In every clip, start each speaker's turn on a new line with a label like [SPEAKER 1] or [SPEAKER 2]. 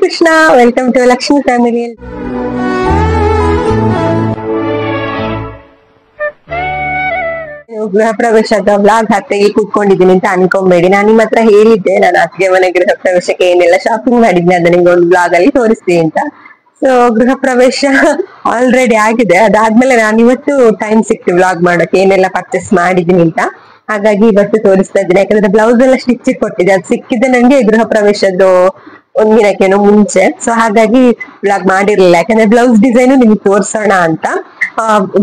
[SPEAKER 1] Krishna, welcome to Lakshmi family. ಗೃಹ ಪ್ರವೇಶದ vlog ಹಾಕ್ತೆಗೆ ಕೂತ್ಕೊಂಡಿದ್ದೀನಿ ಅಂತ ಅನ್ಕೊಂಬೇಡಿ. ನಾನು ನಿಮ್ಮ ಹತ್ರ ಹೇಳಿದ್ದೆ ನಾನು ಅತ್ತಿಗೆ ಮನೆ ಗೃಹ ಪ್ರವೇಶಕ್ಕೆ ಏನೆಲ್ಲ ಶಾಪಿಂಗ್ ಮಾಡಿದ್ದೆ ಅದನ್ನ ನಿಮ್ಗೆ ಒಂದು ವ್ಲಾಗ್ ಅಲ್ಲಿ ತೋರಿಸ್ತೀನಿ ಅಂತ. ಸೊ ಗೃಹ ಪ್ರವೇಶ ಆಲ್ರೆಡಿ ಆಗಿದೆ. ಅದಾದ್ಮೇಲೆ ನಾನು ಇವತ್ತು ಟೈಮ್ ಸಿಕ್ತು ವ್ಲಾಗ್ ಮಾಡೋಕೆ ಏನೆಲ್ಲ ಪರ್ಚೇಸ್ ಮಾಡಿದೀನಿ ಅಂತ. ಹಾಗಾಗಿ ಇವತ್ತು ತೋರಿಸ್ತಾ ಇದ್ದೀನಿ. ಯಾಕಂದ್ರೆ ಬ್ಲೌಸ್ ಎಲ್ಲ ಸ್ಟಿಚ್ ಕೊಟ್ಟಿದೆ, ಅದು ಸಿಕ್ಕಿದೆ ನಂಗೆ ಗೃಹ ಪ್ರವೇಶದ್ದು ಒಂದಿನಕ್ಕೇನೋ ಮುಂಚೆ. ಸೊ ಹಾಗಾಗಿ ವ್ಲಾಗ್ ಮಾಡಿರ್ಲಿಲ್ಲ, ಯಾಕಂದ್ರೆ ಬ್ಲೌಸ್ ಡಿಸೈನ್ ನಿಮ್ಗೆ ತೋರ್ಸೋಣ ಅಂತ.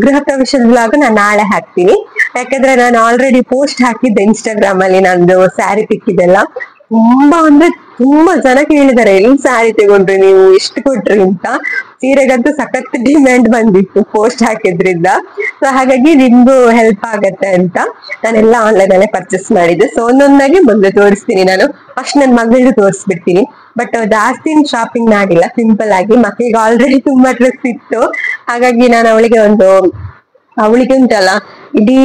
[SPEAKER 1] ಗೃಹ ಪ್ರವೇಶದ ವ್ಲಾಗ್ ನಾನು ನಾಳೆ ಹಾಕ್ತೀನಿ. ಯಾಕಂದ್ರೆ ನಾನು ಆಲ್ರೆಡಿ ಪೋಸ್ಟ್ ಹಾಕಿದ್ದೆ ಇನ್ಸ್ಟಾಗ್ರಾಮ್ ಅಲ್ಲಿ ನಂದು ಸ್ಯಾರಿ ಪಿಕ್ಕಿದೆಲ್ಲ. ತುಂಬಾ ಅಂದ್ರೆ ತುಂಬಾ ಜನ ಕೇಳಿದಾರೆ, ಎಲ್ಲಿ ಸ್ಯಾರಿ ತಗೊಂಡ್ರಿ ನೀವು, ಎಷ್ಟು ಕೊಟ್ರಿ ಅಂತ. ಸೀರೆಗಂತೂ ಸಖತ್ ಡಿಮ್ಯಾಂಡ್ ಬಂದಿತ್ತು ಪೋಸ್ಟ್ ಹಾಕಿದ್ರಿಂದ. ಸೊ ಹಾಗಾಗಿ ನಿಮ್ಗೂ ಹೆಲ್ಪ್ ಆಗತ್ತೆ ಅಂತ ನಾನೆಲ್ಲ ಆನ್ಲೈನ್ ಅಲ್ಲೇ ಪರ್ಚೇಸ್ ಮಾಡಿದ್ದೆ. ಸೊ ಒಂದೊಂದಾಗಿ ಮೊದಲು ತೋರಿಸ್ತೀನಿ. ನಾನು ಫಸ್ಟ್ ನನ್ ಮಗಳಿಗೆ ತೋರಿಸ್ಬಿಡ್ತೀನಿ. ಬಟ್ ಜಾಸ್ತಿ ಶಾಪಿಂಗ್ ಮಾಡಿಲ್ಲ, ಸಿಂಪಲ್ ಆಗಿ. ಮಕ್ಕಳಿಗೆ ಆಲ್ರೆಡಿ ತುಂಬಾ ಡ್ರೆಸ್ ಇತ್ತು, ಹಾಗಾಗಿ ನಾನು ಅವಳಿಗೆ ಉಂಟಲ್ಲ ಇಡೀ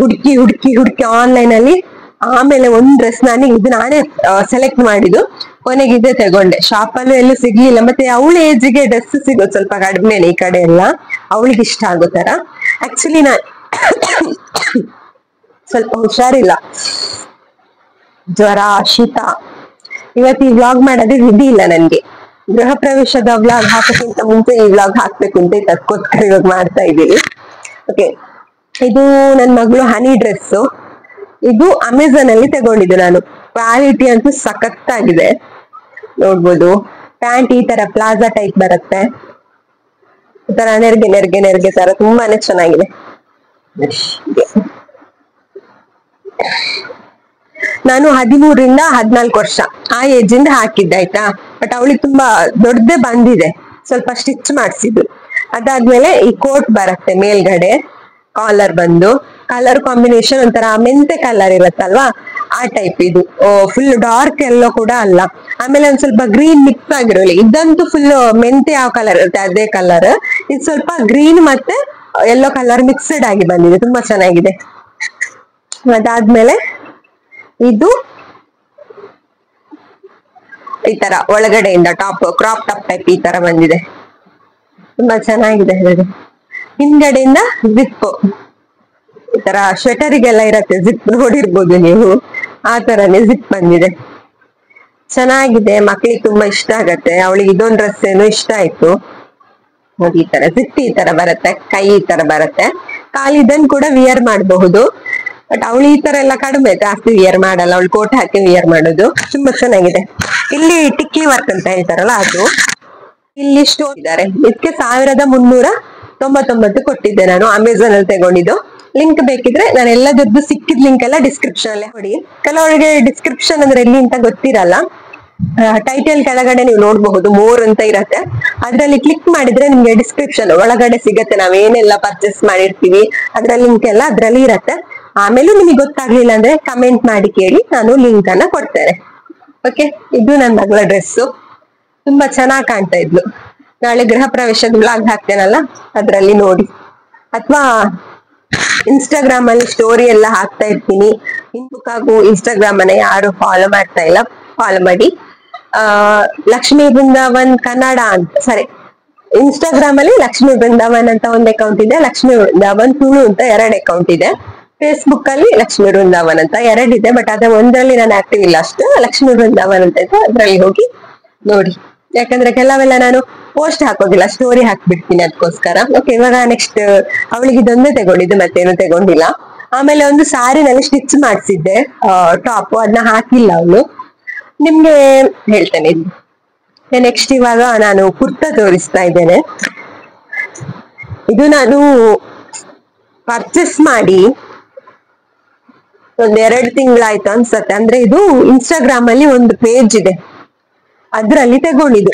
[SPEAKER 1] ಹುಡುಕಿ ಹುಡುಕಿ ಹುಡುಕಿ ಆನ್ಲೈನ್ ಅಲ್ಲಿ ಆಮೇಲೆ ಒಂದ್ ಡ್ರೆಸ್ ನಾನೇ ಸೆಲೆಕ್ಟ್ ಮಾಡಿದ್ದು. ಕೊನೆಗೆ ಇದೇ ತಗೊಂಡೆ. ಶಾಪ್ ಅಲ್ಲೂ ಎಲ್ಲೂ ಸಿಗ್ಲಿಲ್ಲ. ಮತ್ತೆ ಅವಳ ಏಜ್ಗೆ ಡ್ರೆಸ್ ಸಿಗೋದು ಸ್ವಲ್ಪ ಕಡಿಮೆನೆ ಈ ಕಡೆ ಎಲ್ಲ, ಅವಳಿಗೆ ಇಷ್ಟ ಆಗೋ ತರ. ಆಕ್ಚುಲಿ ಸ್ವಲ್ಪ ಹುಷಾರಿಲ್ಲ, ಜ್ವರ ಶೀತ. ಇವತ್ತು ಈ ವ್ಲಾಗ್ ಮಾಡೋದೇ ವಿಧಿ ಇಲ್ಲ ನನ್ಗೆ. ಗೃಹ ಪ್ರವೇಶದ ವ್ಲಾಗ್ ಹಾಕೋಕ್ಕಿಂತ ಮುಂಚೆ ಈ ವ್ಲಾಗ್ ಹಾಕ್ಬೇಕು ಅಂತ ಅದಕ್ಕೋಸ್ಕರ ಇವಾಗ ಮಾಡ್ತಾ ಇದ್ದೀವಿ. ಓಕೆ, ಇದು ನನ್ ಮಗಳು ಹನಿ ಡ್ರೆಸ್. ಇದು ಅಮೆಝಾನ್ ಅಲ್ಲಿ ತಗೊಂಡಿದ್ದು ನಾನು. ಕ್ವಾಲಿಟಿ ಅಂತೂ ಸಖತ್ತಾಗಿದೆ, ನೋಡ್ಬೋದು. ಪ್ಯಾಂಟ್ ಈ ತರ ಪ್ಲಾಜಾ ಟೈಪ್ ಬರುತ್ತೆ, ಈ ತರ ನೆರ್ಗೆ ನೆರ್ಗೆ ನೆರ್ಗೆ ತರ ತುಂಬಾನೇ ಚೆನ್ನಾಗಿದೆ. ನಾನು 13ರಿಂದ 14 ವರ್ಷ ಆ ಏಜ್ ಇಂದ ಹಾಕಿದ್ದೆ, ಆಯ್ತಾ. ಬಟ್ ಅವಳಿಗೆ ತುಂಬಾ ದೊಡ್ಡದೇ ಬಂದಿದೆ, ಸ್ವಲ್ಪ ಸ್ಟಿಚ್ ಮಾಡಿಸಿದ್ದು. ಅದಾದ್ಮೇಲೆ ಈ ಕೋಟ್ ಬರುತ್ತೆ ಮೇಲ್ಗಡೆ, ಕಾಲರ್ ಬಂದು ಕಲರ್ ಕಾಂಬಿನೇಷನ್ ಒಂಥರ ಮೆಂತೆ ಕಲರ್ ಇರುತ್ತಲ್ವಾ, ಆ ಟೈಪ್. ಇದು ಫುಲ್ ಡಾರ್ಕ್ ಎಲ್ಲೋ ಕೂಡ ಅಲ್ಲ. ಆಮೇಲೆ ಒಂದ್ ಸ್ವಲ್ಪ ಗ್ರೀನ್ ಮಿಕ್ಸ್ ಆಗಿರೋಲಿ. ಇದಂತೂ ಫುಲ್ ಮೆಂತೆ ಯಾವ ಕಲರ್ ಇರುತ್ತೆ ಅದೇ ಕಲರ್. ಇದು ಸ್ವಲ್ಪ ಗ್ರೀನ್ ಮತ್ತೆ ಯೆಲ್ಲೋ ಕಲರ್ ಮಿಕ್ಸ್ಡ್ ಆಗಿ ಬಂದಿದೆ, ತುಂಬಾ ಚೆನ್ನಾಗಿದೆ. ಅದಾದ್ಮೇಲೆ ಇದು ಈ ತರ ಒಳಗಡೆಯಿಂದ ಟಾಪ್, ಕ್ರಾಪ್ ಟಾಪ್ ಟೈಪ್ ಈ ತರ ಬಂದಿದೆ, ತುಂಬಾ ಚೆನ್ನಾಗಿದೆ. ಹಿಂದ್ಗಡೆಯಿಂದ ಜಿಪ್, ಈ ತರ ಸ್ವೆಟರಿಗೆಲ್ಲ ಇರತ್ತೆ ಜಿಪ್, ನೋಡಿರ್ಬೋದು ನೀವು. ಆ ತರನೇ ಜಿಪ್ ಬಂದಿದೆ, ಚೆನ್ನಾಗಿದೆ. ಮಕ್ಳಿಗೆ ತುಂಬಾ ಇಷ್ಟ ಆಗತ್ತೆ. ಅವಳಿಗೆ ಇದೊಂದು ಡ್ರೆಸ್ ಏನೋ ಇಷ್ಟ ಆಯ್ತು ನೋಡಿ. ಈ ತರ ಜಿಪ್ ಈ ತರ ಬರುತ್ತೆ, ಕೈ ಈ ತರ ಬರುತ್ತೆ. ಕಾಲು ಇದನ್ ಕೂಡ ವಿಯರ್ ಮಾಡಬಹುದು. ಬಟ್ ಅವಳು ಈ ತರ ಎಲ್ಲ ಕಡಿಮೆ, ಜಾಸ್ತಿ ವಿಯರ್ ಮಾಡಲ್ಲ. ಅವಳು ಕೋಟ್ ಹಾಕಿ ವಿಯರ್ ಮಾಡೋದು. ತುಂಬಾ ಚೆನ್ನಾಗಿದೆ. ಇಲ್ಲಿ ಟಿಕ್ಕಿ ವರ್ಕ್ ಅಂತ ಹೇಳ್ತಾರಲ್ಲ ಅದು. ಇಲ್ಲಿ ಸ್ಟೋನ್ ಇದ್ದಾರೆ. ಇದಕ್ಕೆ 1399 ಕೊಟ್ಟಿದ್ದೆ ನಾನು, ಅಮೆಝಾನ್ ಅಲ್ಲಿ ತಗೊಂಡಿದ್ದು. ಲಿಂಕ್ ಬೇಕಿದ್ರೆ ನಾನು ಎಲ್ಲದದ್ದು ಸಿಕ್ಕಿದ ಲಿಂಕ್ ಎಲ್ಲ ಡಿಸ್ಕ್ರಿಪ್ಷನ್ ಅಲ್ಲೇ ಹೊಡಿ. ಕೆಲವರಿಗೆ ಡಿಸ್ಕ್ರಿಪ್ಷನ್ ಅಂದ್ರೆ ಎಲ್ಲಿ ಅಂತ ಗೊತ್ತಿರಲ್ಲ. ಟೈಟಲ್ ಕೆಳಗಡೆ ನೀವು ನೋಡಬಹುದು, ಮೋರ್ ಅಂತ ಇರತ್ತೆ. ಅದ್ರಲ್ಲಿ ಕ್ಲಿಕ್ ಮಾಡಿದ್ರೆ ನಿಮ್ಗೆ ಡಿಸ್ಕ್ರಿಪ್ಷನ್ ಒಳಗಡೆ ಸಿಗತ್ತೆ. ನಾವೇನೆಲ್ಲ ಪರ್ಚೇಸ್ ಮಾಡಿರ್ತೀವಿ ಅದ್ರ ಲಿಂಕ್ ಎಲ್ಲ ಅದ್ರಲ್ಲಿ ಇರತ್ತೆ. ಆಮೇಲೂ ನಿಮಗೆ ಗೊತ್ತಾಗ್ಲಿಲ್ಲ ಅಂದ್ರೆ ಕಮೆಂಟ್ ಮಾಡಿ ಕೇಳಿ, ನಾನು ಲಿಂಕ್ ಅನ್ನ ಕೊಡ್ತೇನೆ. ಓಕೆ, ಇದು ನನ್ನ ಮಗಳ ಡ್ರೆಸ್ಸು. ತುಂಬಾ ಚೆನ್ನಾಗಿ ಕಾಣ್ತಾ ಇದ್ಲು. ನಾಳೆ ಗೃಹ ಪ್ರವೇಶದ ವ್ಲಾಗ್ ಹಾಕ್ತೇನಲ್ಲ ಅದ್ರಲ್ಲಿ ನೋಡಿ, ಅಥವಾ ಇನ್ಸ್ಟಾಗ್ರಾಮ್ ಅಲ್ಲಿ ಸ್ಟೋರಿ ಎಲ್ಲ ಹಾಕ್ತಾ ಇರ್ತೀನಿ. ಹಾಗೂ ಇನ್ಸ್ಟಾಗ್ರಾಮ್ ಅನ್ನ ಯಾರು ಫಾಲೋ ಮಾಡ್ತಾ ಇಲ್ಲ, ಫಾಲೋ ಮಾಡಿ. ಲಕ್ಷ್ಮೀ ಬೃಂದಾವನ್ ಕನ್ನಡ ಅಂತ, ಸರಿ, ಇನ್ಸ್ಟಾಗ್ರಾಮ್ ಅಲ್ಲಿ ಲಕ್ಷ್ಮೀ ಬೃಂದಾವನ್ ಅಂತ ಒಂದ್ ಅಕೌಂಟ್ ಇದೆ, ಲಕ್ಷ್ಮೀ ಬೃಂದಾವನ್ ತುಳು ಅಂತ 2 ಅಕೌಂಟ್ ಇದೆ. ಫೇಸ್ಬುಕ್ ಅಲ್ಲಿ ಲಕ್ಷ್ಮೀ ಬೃಂದಾವನ್ ಅಂತ 2 ಇದೆ. ಬಟ್ ಅದೇ ಒಂದ್ರಲ್ಲಿ ನಾನು ಆಕ್ಟಿವ್ ಇಲ್ಲ ಅಷ್ಟು. ಲಕ್ಷ್ಮೀ ಬೃಂದಾವನ್ ಅಂತ ಇದೆ, ಅದ್ರಲ್ಲಿ ಹೋಗಿ ನೋಡಿ. ಯಾಕಂದ್ರೆ ಕೆಲವೆಲ್ಲ ನಾನು ಪೋಸ್ಟ್ ಹಾಕೋದಿಲ್ಲ, ಸ್ಟೋರಿ ಹಾಕ್ಬಿಡ್ತೀನಿ ಅದಕ್ಕೋಸ್ಕರ. ಓಕೆ, ಇವಾಗ ನೆಕ್ಸ್ಟ್ ಅವಳಿಗೆ ಇದೊಂದೇ ತಗೊಂಡಿದ್ದು, ಮತ್ತೇನು ತಗೊಂಡಿಲ್ಲ. ಆಮೇಲೆ ಒಂದು ಸಾರಿನಲ್ಲಿ ಸ್ಟಿಚ್ ಮಾಡಿಸಿದ್ದೆ ಟಾಪ್, ಅದನ್ನ ಹಾಕಿಲ್ಲ ಅವಳು. ನಿಮ್ಗೆ ಹೇಳ್ತೇನೆ. ನೆಕ್ಸ್ಟ್ ಇವಾಗ ನಾನು ಕುರ್ತಾ ತೋರಿಸ್ತಾ ಇದ್ದೇನೆ. ಇದು ನಾನು ಪರ್ಚೇಸ್ ಮಾಡಿ ಒಂದ್ 2 ತಿಂಗಳಾಯ್ತು ಅನ್ಸತ್ತೆ. ಅಂದ್ರೆ ಇದು ಇನ್ಸ್ಟಾಗ್ರಾಮ್ ಅಲ್ಲಿ ಒಂದು ಪೇಜ್ ಇದೆ, ಅದ್ರಲ್ಲಿ ತಗೊಂಡಿದ್ದು.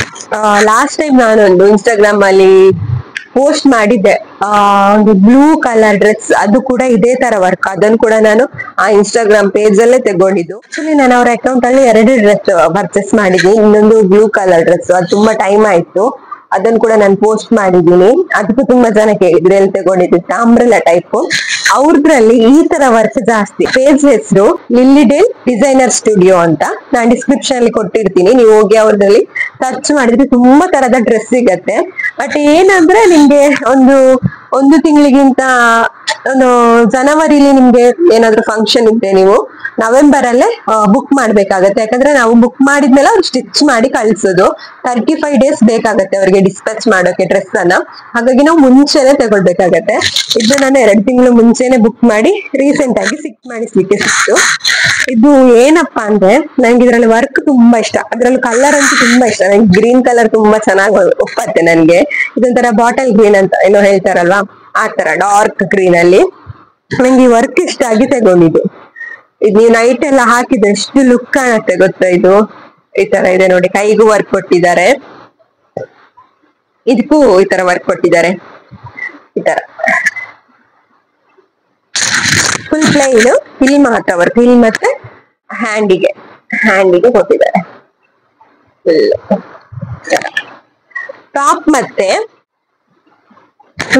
[SPEAKER 1] ಲಾಸ್ಟ್ ಟೈಮ್ ನಾನೊಂದು ಇನ್ಸ್ಟಾಗ್ರಾಮ್ ಅಲ್ಲಿ ಪೋಸ್ಟ್ ಮಾಡಿದ್ದೆ, ಒಂದು ಬ್ಲೂ ಕಲರ್ ಡ್ರೆಸ್. ಅದು ಕೂಡ ಇದೇ ತರ ವರ್ಕ್, ಅದನ್ನು ಕೂಡ ನಾನು ಆ ಇನ್ಸ್ಟಾಗ್ರಾಮ್ ಪೇಜ್ ಅಲ್ಲೇ ತಗೊಂಡಿದ್ದು. ಆಕ್ಚುಲಿ ನಾನು ಅವ್ರ ಅಕೌಂಟ್ ಅಲ್ಲಿ 2 ಡ್ರೆಸ್ ಪರ್ಚೇಸ್ ಮಾಡಿದ್ದೆ. ಇನ್ನೊಂದು ಬ್ಲೂ ಕಲರ್ ಡ್ರೆಸ್, ಅದು ತುಂಬಾ ಟೈಮ್ ಆಯ್ತು. ಅದನ್ನ ಕೂಡ ನಾನು ಪೋಸ್ಟ್ ಮಾಡಿದ್ದೀನಿ. ಅದಕ್ಕೂ ತುಂಬಾ ಜನ ಕೇಳಿದ್ರು ಎಲ್ಲಿ ತಗೊಂಡಿದ್ದು ಅಂಬ್ರೆಲಾ ಟೈಪ್. ಅವ್ರದ್ರಲ್ಲಿ ಈ ತರ ವರ್ಕ್ ಜಾಸ್ತಿ. ಪೇಜ್ ಹೆಸರು ಲಿಲ್ಲಿಡೇಲ್ ಡಿಸೈನರ್ ಸ್ಟುಡಿಯೋ ಅಂತ ನಾನು ಡಿಸ್ಕ್ರಿಪ್ಷನ್ ಅಲ್ಲಿ ಕೊಟ್ಟಿರ್ತೀನಿ, ನೀವು ಹೋಗಿ ಅವ್ರದ್ರಲ್ಲಿ ಸರ್ಚ್ ಮಾಡಿದ್ರೆ ತುಂಬಾ ತರದ ಡ್ರೆಸ್ ಸಿಗತ್ತೆ. ಬಟ್ ಏನಂದ್ರೆ ನಿಮ್ಗೆ ಒಂದು ತಿಂಗಳಿಗಿಂತ ಒಂದು ಜನವರಿಲಿ ನಿಮ್ಗೆ ಏನಾದ್ರು ಫಂಕ್ಷನ್ ಇದ್ರೆ ನೀವು ನವೆಂಬರ್ ಅಲ್ಲೇ ಬುಕ್ ಮಾಡ್ಬೇಕಾಗತ್ತೆ. ಯಾಕಂದ್ರೆ ನಾವು ಬುಕ್ ಮಾಡಿದ್ಮೇಲೆ ಅವ್ರು ಸ್ಟಿಚ್ ಮಾಡಿ ಕಳ್ಸೋದು. 35 days ಬೇಕಾಗತ್ತೆ ಅವ್ರಿಗೆ ಡಿಸ್ಪ್ಯಾಚ್ ಮಾಡೋಕೆ ಡ್ರೆಸ್ ಅನ್ನ. ಹಾಗಾಗಿ ನಾವು ಮುಂಚೆನೆ ತಗೊಳ್ಬೇಕಾಗತ್ತೆ. ಇದು ನಾನು 2 ತಿಂಗಳು ಮುಂಚೆನೆ ಬುಕ್ ಮಾಡಿ ರೀಸೆಂಟ್ ಆಗಿ ಮಾಡಿಸ್ಲಿಕ್ಕೆ ಸಿಕ್ತು. ಇದು ಏನಪ್ಪಾ ಅಂದ್ರೆ ನಂಗೆ ಇದ್ರಲ್ಲಿ ವರ್ಕ್ ತುಂಬಾ ಇಷ್ಟ, ಅದ್ರಲ್ಲಿ ಕಲರ್ ಅಂತೂ ತುಂಬಾ ಇಷ್ಟ. ನಂಗೆ ಗ್ರೀನ್ ಕಲರ್ ತುಂಬಾ ಚೆನ್ನಾಗಿ ಒಪ್ಪತ್ತೆ ನನ್ಗೆ. ಇದೊಂಥರ ಬಾಟಲ್ ಗ್ರೀನ್ ಅಂತ ಏನೋ ಹೇಳ್ತಾರಲ್ವಾ, ಆ ತರ ಡಾರ್ಕ್ ಗ್ರೀನ್ ಅಲ್ಲಿ ನಂಗೆ ಈ ವರ್ಕ್ ಇಷ್ಟ ಆಗಿ ತಗೊಂಡಿದ್ದು. ಇದು ನೀವು ನೈಟ್ ಎಲ್ಲ ಹಾಕಿದ್ರೆ ಎಷ್ಟು ಲುಕ್ ಕಾಣತ್ತೆ ಗೊತ್ತಾ. ಇದು ಈ ತರ ಇದೆ ನೋಡಿ, ಕೈಗೂ ವರ್ಕ್ ಕೊಟ್ಟಿದ್ದಾರೆ, ಇದಕ್ಕೂ ಈ ತರ ವರ್ಕ್ ಕೊಟ್ಟಿದ್ದಾರೆ. ಈ ತರ ಫುಲ್ ಪ್ಲೈನ್, ಇಲ್ಲಿ ಮಾತ್ರ ವರ್ಕ್, ಇಲ್ಲಿ ಮತ್ತೆ ಹ್ಯಾಂಡಿಗೆ ಕೊಟ್ಟಿದ್ದಾರೆ. ಟಾಪ್ ಮತ್ತೆ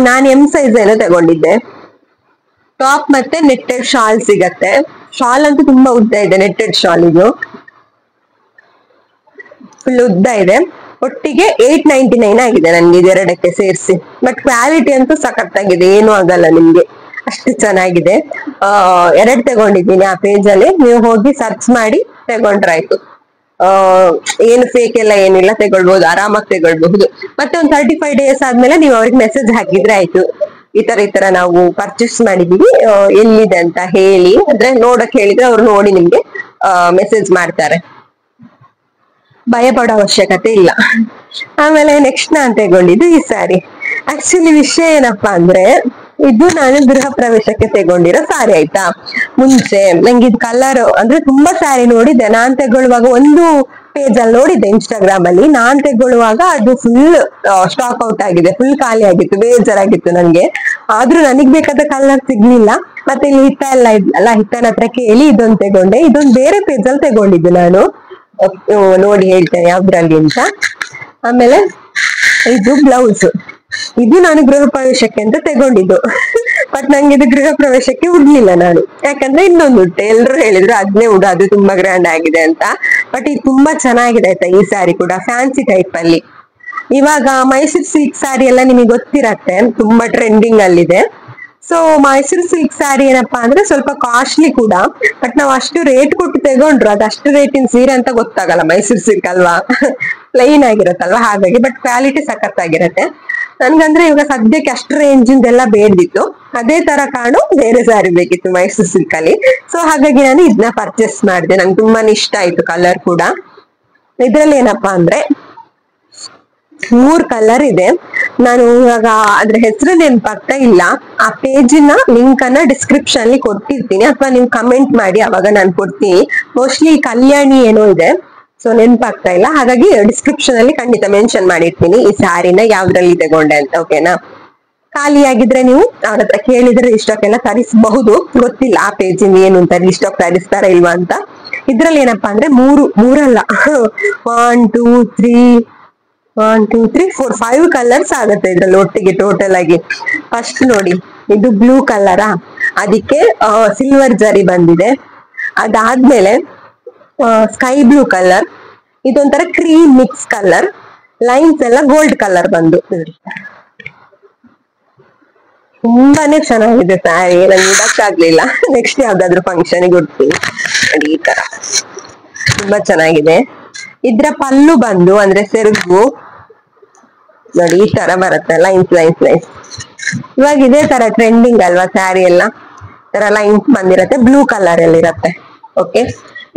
[SPEAKER 1] ನಾನು ಎಂ ಸೈಜ್ ಏನೋ ತಗೊಂಡಿದ್ದೆ. ಟಾಪ್ ಮತ್ತೆ ನೆಟ್ಟೆಡ್ ಶಾಲ್ ಸಿಗತ್ತೆ. ಶಾಲ್ ಅಂತೂ ತುಂಬಾ ಉದ್ದ ಇದೆ, ನೆಟ್ಟೆಡ್ ಶಾಲ್ ಇದು ಫುಲ್ ಉದ್ದ ಇದೆ. ಒಟ್ಟಿಗೆ 899 ಆಗಿದೆ ನನ್ಗೆ ಇದೆರಡಕ್ಕೆ ಸೇರಿಸಿ. ಬಟ್ ಕ್ವಾಲಿಟಿ ಅಂತೂ ಸಖತ್ತಾಗಿದೆ, ಏನು ಆಗಲ್ಲ ನಿಮ್ಗೆ, ಅಷ್ಟು ಚೆನ್ನಾಗಿದೆ. 2 ತಗೊಂಡಿದ್ದೀನಿ ಆ ಪೇಜ್ ಅಲ್ಲಿ, ನೀವು ಹೋಗಿ ಸರ್ಚ್ ಮಾಡಿ ತಗೊಂಡ್ರಾಯ್ತು. ಏನು ಫೇಕ್ ಎಲ್ಲ ಏನಿಲ್ಲ, ತಗೊಳ್ಬಹುದು, ಆರಾಮಾಗಿ ತಗೊಳ್ಬಹುದು. ಮತ್ತೆ ಒಂದು 35 days ಆದ್ಮೇಲೆ ನೀವು ಅವ್ರಿಗೆ ಮೆಸೇಜ್ ಹಾಕಿದ್ರೆ ಆಯ್ತು, ಈ ತರ ನಾವು ಪರ್ಚೇಸ್ ಮಾಡಿದೀವಿ, ಎಲ್ಲಿದೆ ಅಂತ ಹೇಳಿ. ಅಂದ್ರೆ ನೋಡಕ್ ಹೇಳಿದ್ರೆ ಅವ್ರು ನೋಡಿ ನಿಮ್ಗೆ ಮೆಸೇಜ್ ಮಾಡ್ತಾರೆ, ಭಯ ಪಡೋ ಅವಶ್ಯಕತೆ ಇಲ್ಲ. ಆಮೇಲೆ ನೆಕ್ಸ್ಟ್ ನಾನ್ ತಗೊಂಡಿದ್ದು ಈ ಸ್ಯಾರಿ. ಆಕ್ಚುಲಿ ವಿಷಯ ಏನಪ್ಪಾ ಅಂದ್ರೆ, ಇದು ನಾನು ಗೃಹ ಪ್ರವೇಶಕ್ಕೆ ತಗೊಂಡಿರೋ ಸಾರಿ ಆಯ್ತಾ. ಮುಂಚೆ ನಂಗೆ ಇದು ಕಲರ್ ಅಂದ್ರೆ ತುಂಬಾ ಸ್ಯಾರಿ ನೋಡಿದ್ದೆ. ನಾನ್ ತಗೊಳ್ಳುವಾಗ ಒಂದು ಪೇಜ್ ಅಲ್ಲಿ ನೋಡಿದ್ದೆ ಇನ್ಸ್ಟಾಗ್ರಾಮ್ ಅಲ್ಲಿ, ನಾನ್ ತಗೊಳ್ಳುವಾಗ ಅದು ಫುಲ್ ಸ್ಟಾಕ್ ಔಟ್ ಆಗಿದೆ, ಫುಲ್ ಖಾಲಿ ಆಗಿತ್ತು, ಬೇಜಾರಾಗಿತ್ತು ನನ್ಗೆ. ಆದ್ರೂ ನನಗ್ ಬೇಕಾದ ಕಲರ್ ಸಿಗ್ಲಿಲ್ಲ. ಮತ್ತೆ ಇಲ್ಲಿ ಹಿತ್ತ ಎಲ್ಲ ಇದ್ಲಲ್ಲ, ಹಿತ್ತನ ಹತ್ರ ಕೇಳಿ ಇದೊಂದು ತಗೊಂಡೆ. ಇದೊಂದು ಬೇರೆ ಪೇಜ್ ಅಲ್ಲಿ ತಗೊಂಡಿದ್ದು ನಾನು, ನೋಡಿ ಹೇಳ್ತೇನೆ ಯಾವ್ದ್ರಲ್ಲಿ ಅಂತ. ಆಮೇಲೆ ಇದು ಬ್ಲೌಸ್, ಇದು ನಾನು ಗೃಹ ಪ್ರವೇಶಕ್ಕೆ ಅಂತ ತಗೊಂಡಿದ್ದು. ಬಟ್ ನಂಗೆ ಇದು ಗೃಹ ಪ್ರವೇಶಕ್ಕೆ ಉಡ್ಲಿಲ್ಲ ನಾನು, ಯಾಕಂದ್ರೆ ಇನ್ನೊಂದು ಉಟ್ಟೆ. ಎಲ್ರು ಹೇಳಿದ್ರು ಅದನ್ನೇ ಉಡು, ಅದು ತುಂಬಾ ಗ್ರ್ಯಾಂಡ್ ಆಗಿದೆ ಅಂತ. ಬಟ್ ಇದು ತುಂಬಾ ಚೆನ್ನಾಗಿದೆ ಆಯ್ತಾ. ಈ ಸ್ಯಾರಿ ಕೂಡ ಫ್ಯಾನ್ಸಿ ಟೈಪ್ ಅಲ್ಲಿ. ಇವಾಗ ಮೈಸೂರು ಸಿಲ್ಕ್ ಸ್ಯಾರಿ ಎಲ್ಲ ನಿಮಗೆ ಗೊತ್ತಿರತ್ತೆ, ತುಂಬಾ ಟ್ರೆಂಡಿಂಗ್ ಅಲ್ಲಿದೆ. ಸೊ ಮೈಸೂರು ಸಿಲ್ಕ್ ಸ್ಯಾರಿ ಏನಪ್ಪಾ ಅಂದ್ರೆ ಸ್ವಲ್ಪ ಕಾಸ್ಟ್ಲಿ ಕೂಡ. ಬಟ್ ನಾವ್ ಅಷ್ಟು ರೇಟ್ ಕೊಟ್ಟು ತಗೊಂಡ್ರು ಅದು ಅಷ್ಟು ರೇಟಿನ ಸೀರೆ ಅಂತ ಗೊತ್ತಾಗಲ್ಲ, ಮೈಸೂರು ಸಿಲ್ಕ್ ಅಲ್ವಾ, ಪ್ಲೈನ್ ಆಗಿರತ್ತಲ್ವಾ, ಹಾಗಾಗಿ. But quality ಸಖತ್ತಾಗಿರತ್ತೆ. ನನ್ಗಂದ್ರೆ ಇವಾಗ ಸದ್ಯಕ್ಕೆ ಅಷ್ಟು ರೇಂಜಿಂದೆಲ್ಲ ಬೇಡ್ದಿತ್ತು, ಅದೇ ತರ ಕಾಣು ಬೇರೆ ಸ್ಯಾರಿ ಬೇಕಿತ್ತು ಮೈಸೂರು ಸಿಲ್ಕ್ ಅಲ್ಲಿ. ಸೊ ಹಾಗಾಗಿ ನಾನು ಇದನ್ನ ಪರ್ಚೇಸ್ ಮಾಡಿದೆ. ನಂಗೆ ತುಂಬಾನೇ ಇಷ್ಟ ಆಯ್ತು ಕಲರ್ ಕೂಡ. ಇದ್ರಲ್ಲಿ ಏನಪ್ಪಾ ಅಂದ್ರೆ 3 ಕಲರ್ ಇದೆ. ನಾನು ಇವಾಗ ಅದ್ರ ಹೆಸರು ನೆನಪಾಗ್ತಾ ಇಲ್ಲ. ಆ ಪೇಜಿನ ಲಿಂಕ್ ಅನ್ನ ಡಿಸ್ಕ್ರಿಪ್ಷನ್ ಅಲ್ಲಿ ಕೊಟ್ಟಿರ್ತೀನಿ, ಅಥವಾ ನೀವು ಕಮೆಂಟ್ ಮಾಡಿ ಅವಾಗ ನಾನು ಕೊಡ್ತೀನಿ. ಮೋಸ್ಟ್ಲಿ ಕಲ್ಯಾಣಿ ಏನೋ ಇದೆ, ಸೊ ನೆನಪಾಗ್ತಾ ಇಲ್ಲ. ಹಾಗಾಗಿ ಡಿಸ್ಕ್ರಿಪ್ಷನ್ ಅಲ್ಲಿ ಖಂಡಿತ ಮೆನ್ಷನ್ ಮಾಡಿರ್ತೀನಿ ಈ ಸ್ಯಾರಿನ ಯಾವ್ದ್ರಲ್ಲಿ ತಗೊಂಡೆ ಅಂತ, ಓಕೆನಾ. ಖಾಲಿ ಆಗಿದ್ರೆ ನೀವು ಅವ್ರ ಹತ್ರ ಕೇಳಿದ್ರೆ ರಿಸ್ಟಾಕ್ ಎಲ್ಲ ತರಿಸಬಹುದು. ಗೊತ್ತಿಲ್ಲ ಆ ಪೇಜಿಂದ ಏನು ಅಂತ, ರಿಸ್ಟಾಕ್ ತರಿಸ್ತಾರ ಇಲ್ವಾ ಅಂತ. ಇದ್ರಲ್ಲಿ ಏನಪ್ಪಾ ಅಂದ್ರೆ ಮೂರಲ್ಲ 1 2 3 4 5 ಕಲರ್ಸ್ ಆಗತ್ತೆ ಇದ್ರಲ್ಲಿ ಒಟ್ಟಿಗೆ ಟೋಟಲ್ ಆಗಿ. ಫಸ್ಟ್ ನೋಡಿ, ಇದು ಬ್ಲೂ ಕಲರಾ, ಅದಕ್ಕೆ ಸಿಲ್ವರ್ ಜರಿ ಬಂದಿದೆ. ಅದಾದ್ಮೇಲೆ ಸ್ಕೈ ಬ್ಲೂ ಕಲರ್, ಇದೊಂಥರ ಕ್ರೀಮ್ ಮಿಕ್ಸ್ ಕಲರ್, ಲೈನ್ಸ್ ಎಲ್ಲ ಗೋಲ್ಡ್ ಕಲರ್ ಬಂದು ನೋಡಿ. ತುಂಬಾನೇ ಚೆನ್ನಾಗಿದೆ ಸ್ಯಾರಿ, ನಂಗೆ ಇಡಕ್ಕಾಗ್ಲಿಲ್ಲ. ನೆಕ್ಸ್ಟ್ ಯಾವ್ದಾದ್ರು ಫಂಕ್ಷನ್ಗೆ ಉಡ್ತೀನಿ ನೋಡಿ. ಈ ತರ ತುಂಬಾ ಚೆನ್ನಾಗಿದೆ. ಇದ್ರ ಪಲ್ಲು ಬಂದು ಅಂದ್ರೆ ಸೆರಗು ನೋಡಿ ಈ ತರ ಬರುತ್ತೆ, ಲೈನ್ಸ್. ಇವಾಗ ಇದೇ ತರ ಟ್ರೆಂಡಿಂಗ್ ಅಲ್ವಾ ಸ್ಯಾರಿ ಎಲ್ಲ, ತರ ಲೈನ್ಸ್ ಬಂದಿರತ್ತೆ, ಬ್ಲೂ ಕಲರ್ ಅಲ್ಲಿ ಇರತ್ತೆ. ಓಕೆ,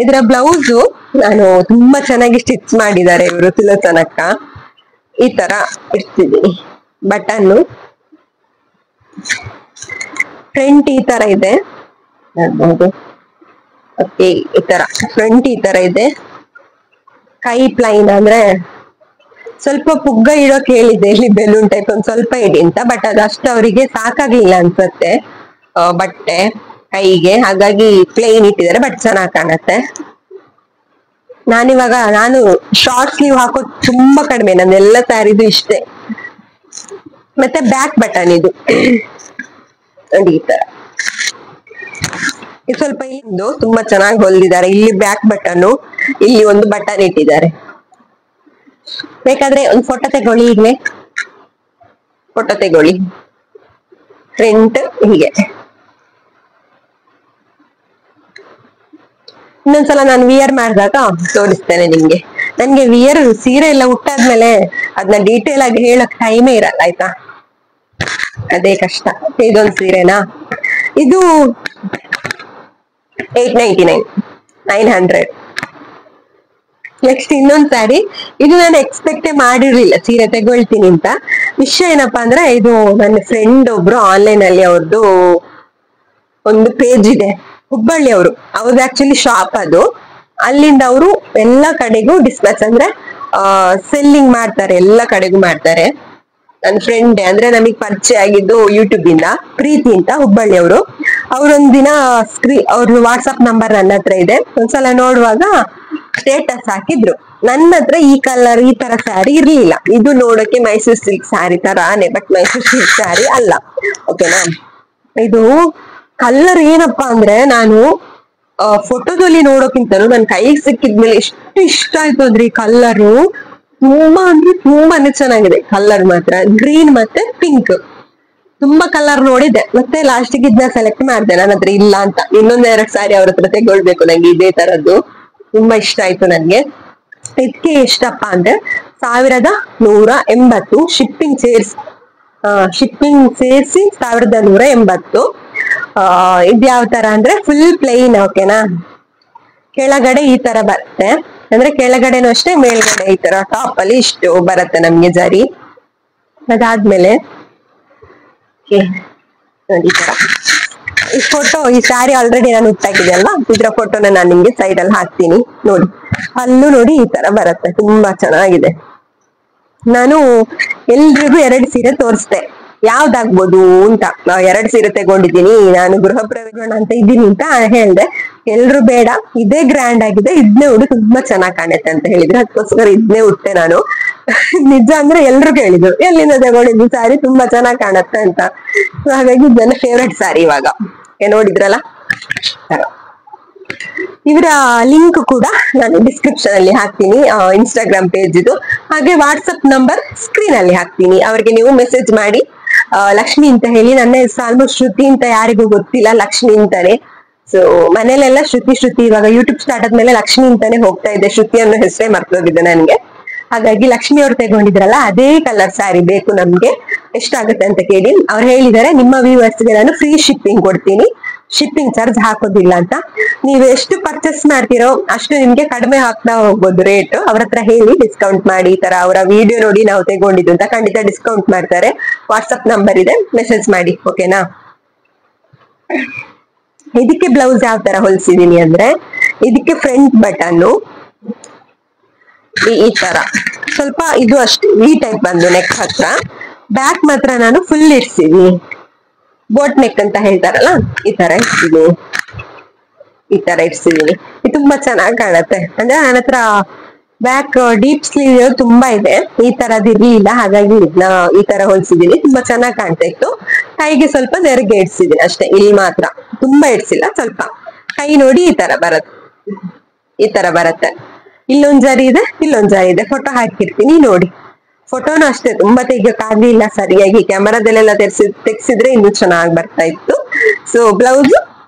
[SPEAKER 1] ಇದರ ಬ್ಲೌಸು ನಾನು ತುಂಬಾ ಚೆನ್ನಾಗಿ ಸ್ಟಿಚ್ ಮಾಡಿದ್ದಾರೆ ಇವರು ಸುಲೋಚನಕ್ಕ. ಈ ತರ ಇಡ್ತಿದ್ದೀನಿ, ಬಟನ್ನು ಫ್ರಂಟ್ ಈ ತರ ಇದೆ ನೋಡ್ಬೋದು. ಓಕೆ, ಈ ತರ ಫ್ರಂಟ್ ಈ ತರ ಇದೆ. ಕೈ ಪ್ಲೈನ್ ಅಂದ್ರೆ ಸ್ವಲ್ಪ ಪುಗ್ಗ ಇಡೋಕ್ ಹೇಳಿದ್ದೆ, ಇಲ್ಲಿ ಬೆಲೂನ್ ಟೈಪ್ ಒಂದ್ ಸ್ವಲ್ಪ ಇಡಿ ಅಂತ. ಬಟ್ ಅದಷ್ಟು ಅವರಿಗೆ ಸಾಕಾಗ್ಲಿಲ್ಲ ಅನ್ಸತ್ತೆ ಬಟ್ಟೆ ಕೈಗೆ, ಹಾಗಾಗಿ ಪ್ಲೇನ್ ಇಟ್ಟಿದ್ದಾರೆ. ಬಟ್ ಚೆನ್ನಾಗ್ ಕಾಣತ್ತೆ. ನಾನು ಶಾರ್ಟ್ ಸ್ಲೀವ್ ಹಾಕೋದು ತುಂಬಾ ಕಡಿಮೆ, ನಂದೆಲ್ಲ ಸ್ಯಾರಿದು ಇಷ್ಟೇ. ಮತ್ತೆ ಬ್ಯಾಕ್ ಬಟನ್ ಇದು ನೋಡಿ ಈ ತರ, ಇದು ಸ್ವಲ್ಪ ಇಲ್ಲಿಂದು ತುಂಬಾ ಚೆನ್ನಾಗಿ ಹೊಲ್ದಿದ್ದಾರೆ. ಇಲ್ಲಿ ಬ್ಯಾಕ್ ಬಟನ್, ಇಲ್ಲಿ ಒಂದು ಬಟನ್ ಇಟ್ಟಿದ್ದಾರೆ. ಬೇಕಾದ್ರೆ ಒಂದು ಫೋಟೋ ತಗೊಳ್ಳಿ, ಈಗಲೇ ಫೋಟೋ ತಗೊಳ್ಳಿ. ಫ್ರಂಟ್ ಹೀಗೆ, ಇನ್ನೊಂದ್ಸಲ ನಾನು ವಿಯರ್ ಮಾಡಿದಾಗ ತೋರಿಸ್ತೇನೆ ನಿಮ್ಗೆ. ನನ್ಗೆ ವಿಯರ್ ಸೀರೆ ಎಲ್ಲ ಉಟ್ಟಾದ್ಮೇಲೆ ಅದನ್ನ ಡೀಟೇಲ್ ಆಗಿ ಹೇಳಕ್ ಟೈಮೇ ಇರಲ್ಲ ಆಯ್ತಾ, ಅದೇ ಕಷ್ಟ. ಇದೊಂದು ಸೀರೆನಾ, ಇದು 899, 900. ನೆಕ್ಸ್ಟ್ ಇನ್ನೊಂದ್ ಸ್ಯಾರಿ, ಇದು ನಾನು ಎಕ್ಸ್ಪೆಕ್ಟೇ ಮಾಡಿರ್ಲಿಲ್ಲ ಸೀರೆ ತಗೊಳ್ತೀನಿ ಅಂತ. ವಿಷಯ ಏನಪ್ಪಾ ಅಂದ್ರೆ, ಇದು ನನ್ನ ಫ್ರೆಂಡ್ ಒಬ್ರು ಆನ್ಲೈನ್ ಅಲ್ಲಿ ಅವ್ರದ್ದು ಒಂದು ಪೇಜ್ ಇದೆ, ಹುಬ್ಬಳ್ಳಿ ಅವ್ರದ್ದು ಆಕ್ಚುಲಿ ಶಾಪ್ ಅದು. ಅಲ್ಲಿಂದ ಅವರು ಎಲ್ಲಾ ಕಡೆಗೂ ಡಿಸ್ಪ್ಯಾಚ್ ಅಂದ್ರೆ ಸೆಲ್ಲಿಂಗ್ ಮಾಡ್ತಾರೆ, ಎಲ್ಲಾ ಕಡೆಗೂ ಮಾಡ್ತಾರೆ. ನನ್ನ ಫ್ರೆಂಡ್ ಅಂದ್ರೆ ನಮಗ್ ಪರಿಚಯ ಆಗಿದ್ದು ಯೂಟ್ಯೂಬ್ ಇಂದ, ಪ್ರೀತಿ ಅಂತ, ಹುಬ್ಬಳ್ಳಿ ಅವ್ರೊಂದ್ ದಿನ ಅವ್ರ ವಾಟ್ಸಪ್ ನಂಬರ್ ನನ್ನ ಹತ್ರ ಇದೆ. ಒಂದ್ಸಲ ನೋಡುವಾಗ ಸ್ಟೇಟಸ್ ಹಾಕಿದ್ರು. ನನ್ನ ಹತ್ರ ಈ ಕಲರ್ ಈ ತರ ಸ್ಯಾರಿ ಇರ್ಲಿಲ್ಲ. ಇದು ನೋಡಕ್ಕೆ ಮೈಸೂರ್ ಸಿಲ್ಕ್ ಸ್ಯಾರಿ ತರಾನೇ, ಬಟ್ ಮೈಸೂರ್ ಸಿಲ್ಕ್ ಸ್ಯಾರಿ ಅಲ್ಲ. ಓಕೆನಾ, ಇದು ಕಲರ್ ಏನಪ್ಪಾ ಅಂದ್ರೆ, ನಾನು ಫೋಟೋದಲ್ಲಿ ನೋಡೋಕ್ಕಿಂತಲೂ ನನ್ ಕೈಗೆ ಸಿಕ್ಕಿದ್ಮೇಲೆ ಎಷ್ಟು ಇಷ್ಟ ಆಯ್ತು ಅಂದ್ರೆ ಈ ಕಲರು. ತುಂಬಾ ಅಂದ್ರೆ ತುಂಬಾನೇ ಚೆನ್ನಾಗಿದೆ ಕಲರ್ ಮಾತ್ರ. ಗ್ರೀನ್ ಮತ್ತೆ ಪಿಂಕ್, ತುಂಬಾ ಕಲರ್ ನೋಡಿದೆ. ಮತ್ತೆ ಲಾಸ್ಟಿಗೆ ಇದನ್ನ ಸೆಲೆಕ್ಟ್ ಮಾಡಿದೆ, ನನ್ನ ಹತ್ರ ಇಲ್ಲ ಅಂತ. ಇನ್ನೊಂದೆರಡು ಸ್ಯಾರಿ ಅವ್ರ ಹತ್ರ ತಗೊಳ್ಬೇಕು ನಂಗೆ ಇದೇ ತರದ್ದು. ತುಂಬಾ ಇಷ್ಟ ಆಯ್ತು ನನ್ಗೆ. ಇದಕ್ಕೆ ಎಷ್ಟಪ್ಪ ಅಂದ್ರೆ 1180, ಶಿಪ್ಪಿಂಗ್ ಸೇರಿಸಿ 1180. ಇದು ಯಾವ ತರ ಅಂದ್ರೆ ಫುಲ್ ಪ್ಲೈನ್. ಓಕೆನಾ, ಕೆಳಗಡೆ ಈ ತರ ಬರುತ್ತೆ, ಅಂದ್ರೆ ಕೆಳಗಡೆನೂ ಅಷ್ಟೇ, ಮೇಲ್ಗಡೆ ಈ ತರ ಟಾಪ್ ಅಲ್ಲಿ ಇಷ್ಟು ಬರುತ್ತೆ ನಮ್ಗೆ ಜರಿ. ಅದಾದ್ಮೇಲೆ ನೋಡಿ ಈ ತರ ಈ ಫೋಟೋ, ಈ ಸ್ಯಾರಿ ಆಲ್ರೆಡಿ ನಾನು ಉಟ್ಟಾಕಿದೆ ಅಲ್ವಾ, ಇದ್ರ ಫೋಟೋನ ನಾನು ನಿಮ್ಗೆ ಸೈಡ್ ಅಲ್ಲಿ ಹಾಕ್ತೀನಿ ನೋಡಿ. ಅಲ್ಲೂ ನೋಡಿ ಈ ತರ ಬರುತ್ತೆ, ತುಂಬಾ ಚೆನ್ನಾಗಿದೆ. ನಾನು ಎಲ್ರಿಗೂ 2 ಸೀರೆ ತೋರಿಸ್ದೆ, ಯಾವ್ದಾಗ್ಬೋದು ಅಂತ. 2 ಸೀರೆ ತಗೊಂಡಿದ್ದೀನಿ ನಾನು, ಗೃಹ ಪ್ರವೇಶ ಅಂತ ಇದ್ದೀನಿ ಅಂತ ಹೇಳ್ದೆ. ಎಲ್ರು ಬೇಡ, ಇದೇ ಗ್ರ್ಯಾಂಡ್ ಆಗಿದೆ, ಇದನ್ನೇ ಉಡು, ತುಂಬಾ ಚೆನ್ನಾಗ್ ಕಾಣುತ್ತೆ ಅಂತ ಹೇಳಿದ್ರೆ, ಅದಕ್ಕೋಸ್ಕರ ಇದನ್ನೇ ಉಟ್ಟೆ ನಾನು. ನಿಜ ಅಂದ್ರೆ ಎಲ್ರು ಕೇಳಿದ್ರು, ಎಲ್ಲಿಂದ ತಗೊಂಡಿದ್ದು ಸ್ಯಾರಿ, ತುಂಬಾ ಚೆನ್ನಾಗ್ ಕಾಣತ್ತೆ ಅಂತ. ಹಾಗಾಗಿ ನನ್ನ ಫೇವ್ರೆಟ್ ಸ್ಯಾರಿ ಇವಾಗ. ನೋಡಿದ್ರಲ್ಲ, ಇವರ ಲಿಂಕ್ ಕೂಡ ನಾನು ಡಿಸ್ಕ್ರಿಪ್ಷನ್ ಅಲ್ಲಿ ಹಾಕ್ತೀನಿ, ಇನ್ಸ್ಟಾಗ್ರಾಮ್ ಪೇಜ್ ಇದು. ಹಾಗೆ ವಾಟ್ಸಪ್ ನಂಬರ್ ಸ್ಕ್ರೀನ್ ಅಲ್ಲಿ ಹಾಕ್ತೀನಿ, ಅವ್ರಿಗೆ ನೀವು ಮೆಸೇಜ್ ಮಾಡಿ. ಲಕ್ಷ್ಮಿ ಅಂತ ಹೇಳಿ, ನನ್ನ ಹೆಸರು ಆಲ್ಮೋಸ್ಟ್ ಶ್ರುತಿ ಅಂತ ಯಾರಿಗೂ ಗೊತ್ತಿಲ್ಲ, ಲಕ್ಷ್ಮಿ ಅಂತಾನೆ. ಸೊ ಮನೇಲೆಲ್ಲ ಶ್ರುತಿ. ಇವಾಗ ಯೂಟ್ಯೂಬ್ ಸ್ಟಾರ್ಟ್ ಆದ್ಮೇಲೆ ಲಕ್ಷ್ಮಿ ಅಂತಾನೆ ಹೋಗ್ತಾ ಇದೆ, ಶ್ರುತಿ ಅನ್ನೋ ಹೆಸರೇ ಮರ್ತೋಗಿದೆ ನನ್ಗೆ. ಹಾಗಾಗಿ ಲಕ್ಷ್ಮಿ ಅವ್ರು ತಗೊಂಡಿದ್ರಲ್ಲ, ಅದೇ ಕಲರ್ ಸ್ಯಾರಿ ಬೇಕು ನಮ್ಗೆ, ಎಷ್ಟಾಗುತ್ತೆ ಅಂತ ಕೇಳಿ. ಅವ್ರು ಹೇಳಿದ್ದಾರೆ, ನಿಮ್ಮ ವ್ಯೂವರ್ಸ್ಗೆ ನಾನು ಫ್ರೀ ಶಿಪ್ಪಿಂಗ್ ಕೊಡ್ತೀನಿ, ಶಿಪ್ಪಿಂಗ್ ಚಾರ್ಜ್ ಹಾಕೋದಿಲ್ಲ ಅಂತ. ನೀವು ಎಷ್ಟು ಪರ್ಚೇಸ್ ಮಾಡ್ತೀರೋ ಅಷ್ಟು ನಿಮ್ಗೆ ಕಡಿಮೆ ಹಾಕ್ತಾ ಹೋಗ್ಬೋದು ರೇಟ್. ಅವ್ರ ಹತ್ರ ಹೇಳಿ ಡಿಸ್ಕೌಂಟ್ ಮಾಡಿ, ಈ ತರ ಅವರ ವಿಡಿಯೋ ನೋಡಿ ನಾವು ತಗೊಂಡಿದ್ದು ಅಂತ ಖಂಡಿತ ಡಿಸ್ಕೌಂಟ್ ಮಾಡ್ತಾರೆ. ವಾಟ್ಸಪ್ ನಂಬರ್ ಇದೆ, ಮೆಸೇಜ್ ಮಾಡಿ. ಓಕೆನಾ, ಇದಕ್ಕೆ ಬ್ಲೌಸ್ ಯಾವ ತರ ಹೊಲ್ಸಿದೀನಿ ಅಂದ್ರೆ, ಇದಕ್ಕೆ ಫ್ರಂಟ್ ಬಟನ್ ಈ ತರ ಸ್ವಲ್ಪ ಇದು ಅಷ್ಟೇ ಈ ಟೈಪ್ ಬಂದು ನೆಕ್ ಹತ್ರ. ಬ್ಯಾಕ್ ಮಾತ್ರ ನಾನು ಫುಲ್ ಇಡ್ಸಿದೀನಿ, ಬೋಟ್ ನೆಕ್ ಅಂತ ಹೇಳ್ತಾರಲ್ಲ, ಈ ತರ ಇಡ್ಸಿದೀನಿ. ಇದು ತುಂಬಾ ಚೆನ್ನಾಗಿ ಕಾಣುತ್ತೆ. ಅಂದ್ರೆ ನನ್ನ ಹತ್ರ ಬ್ಯಾಕ್ ಡೀಪ್ ಸ್ಲೀವ್ ತುಂಬಾ ಇದೆ, ಈ ತರದ್ ಇರ್ಲಿಲ್ಲ, ಹಾಗಾಗಿ ಇದನ್ನ ಈ ತರ ಹೊಲ್ಸಿದೀನಿ. ತುಂಬಾ ಚೆನ್ನಾಗಿ ಕಾಣ್ತಾ ಇತ್ತು. ಕೈಗೆ ಸ್ವಲ್ಪ ನೆರಿಗೆ ಇಡ್ಸಿದೀನಿ ಅಷ್ಟೇ, ಇಲ್ಲಿ ಮಾತ್ರ, ತುಂಬಾ ಇಡ್ಸಿಲ್ಲ, ಸ್ವಲ್ಪ. ಕೈ ನೋಡಿ ಈ ತರ ಬರುತ್ತೆ. ಇಲ್ಲೊಂದ್ ಜರಿ ಇದೆ, ಇಲ್ಲೊಂದ್ ಜರಿ ಇದೆ, ಫೋಟೋ ಹಾಕಿರ್ತೀನಿ ನೋಡಿ. ಫೋಟೋನು ಅಷ್ಟೇ ತುಂಬಾ ತೆಗಿಯೋಕ್ಕಾಗ್ಲಿಲ್ಲ ಸರಿಯಾಗಿ, ಕ್ಯಾಮರಾದಲ್ಲೆಲ್ಲ ತೆಗ್ಸಿದ್ರೆ ಇನ್ನೂ ಚೆನ್ನಾಗಿ ಬರ್ತಾ ಇತ್ತು. ಸೊ ಬ್ಲೌಸ್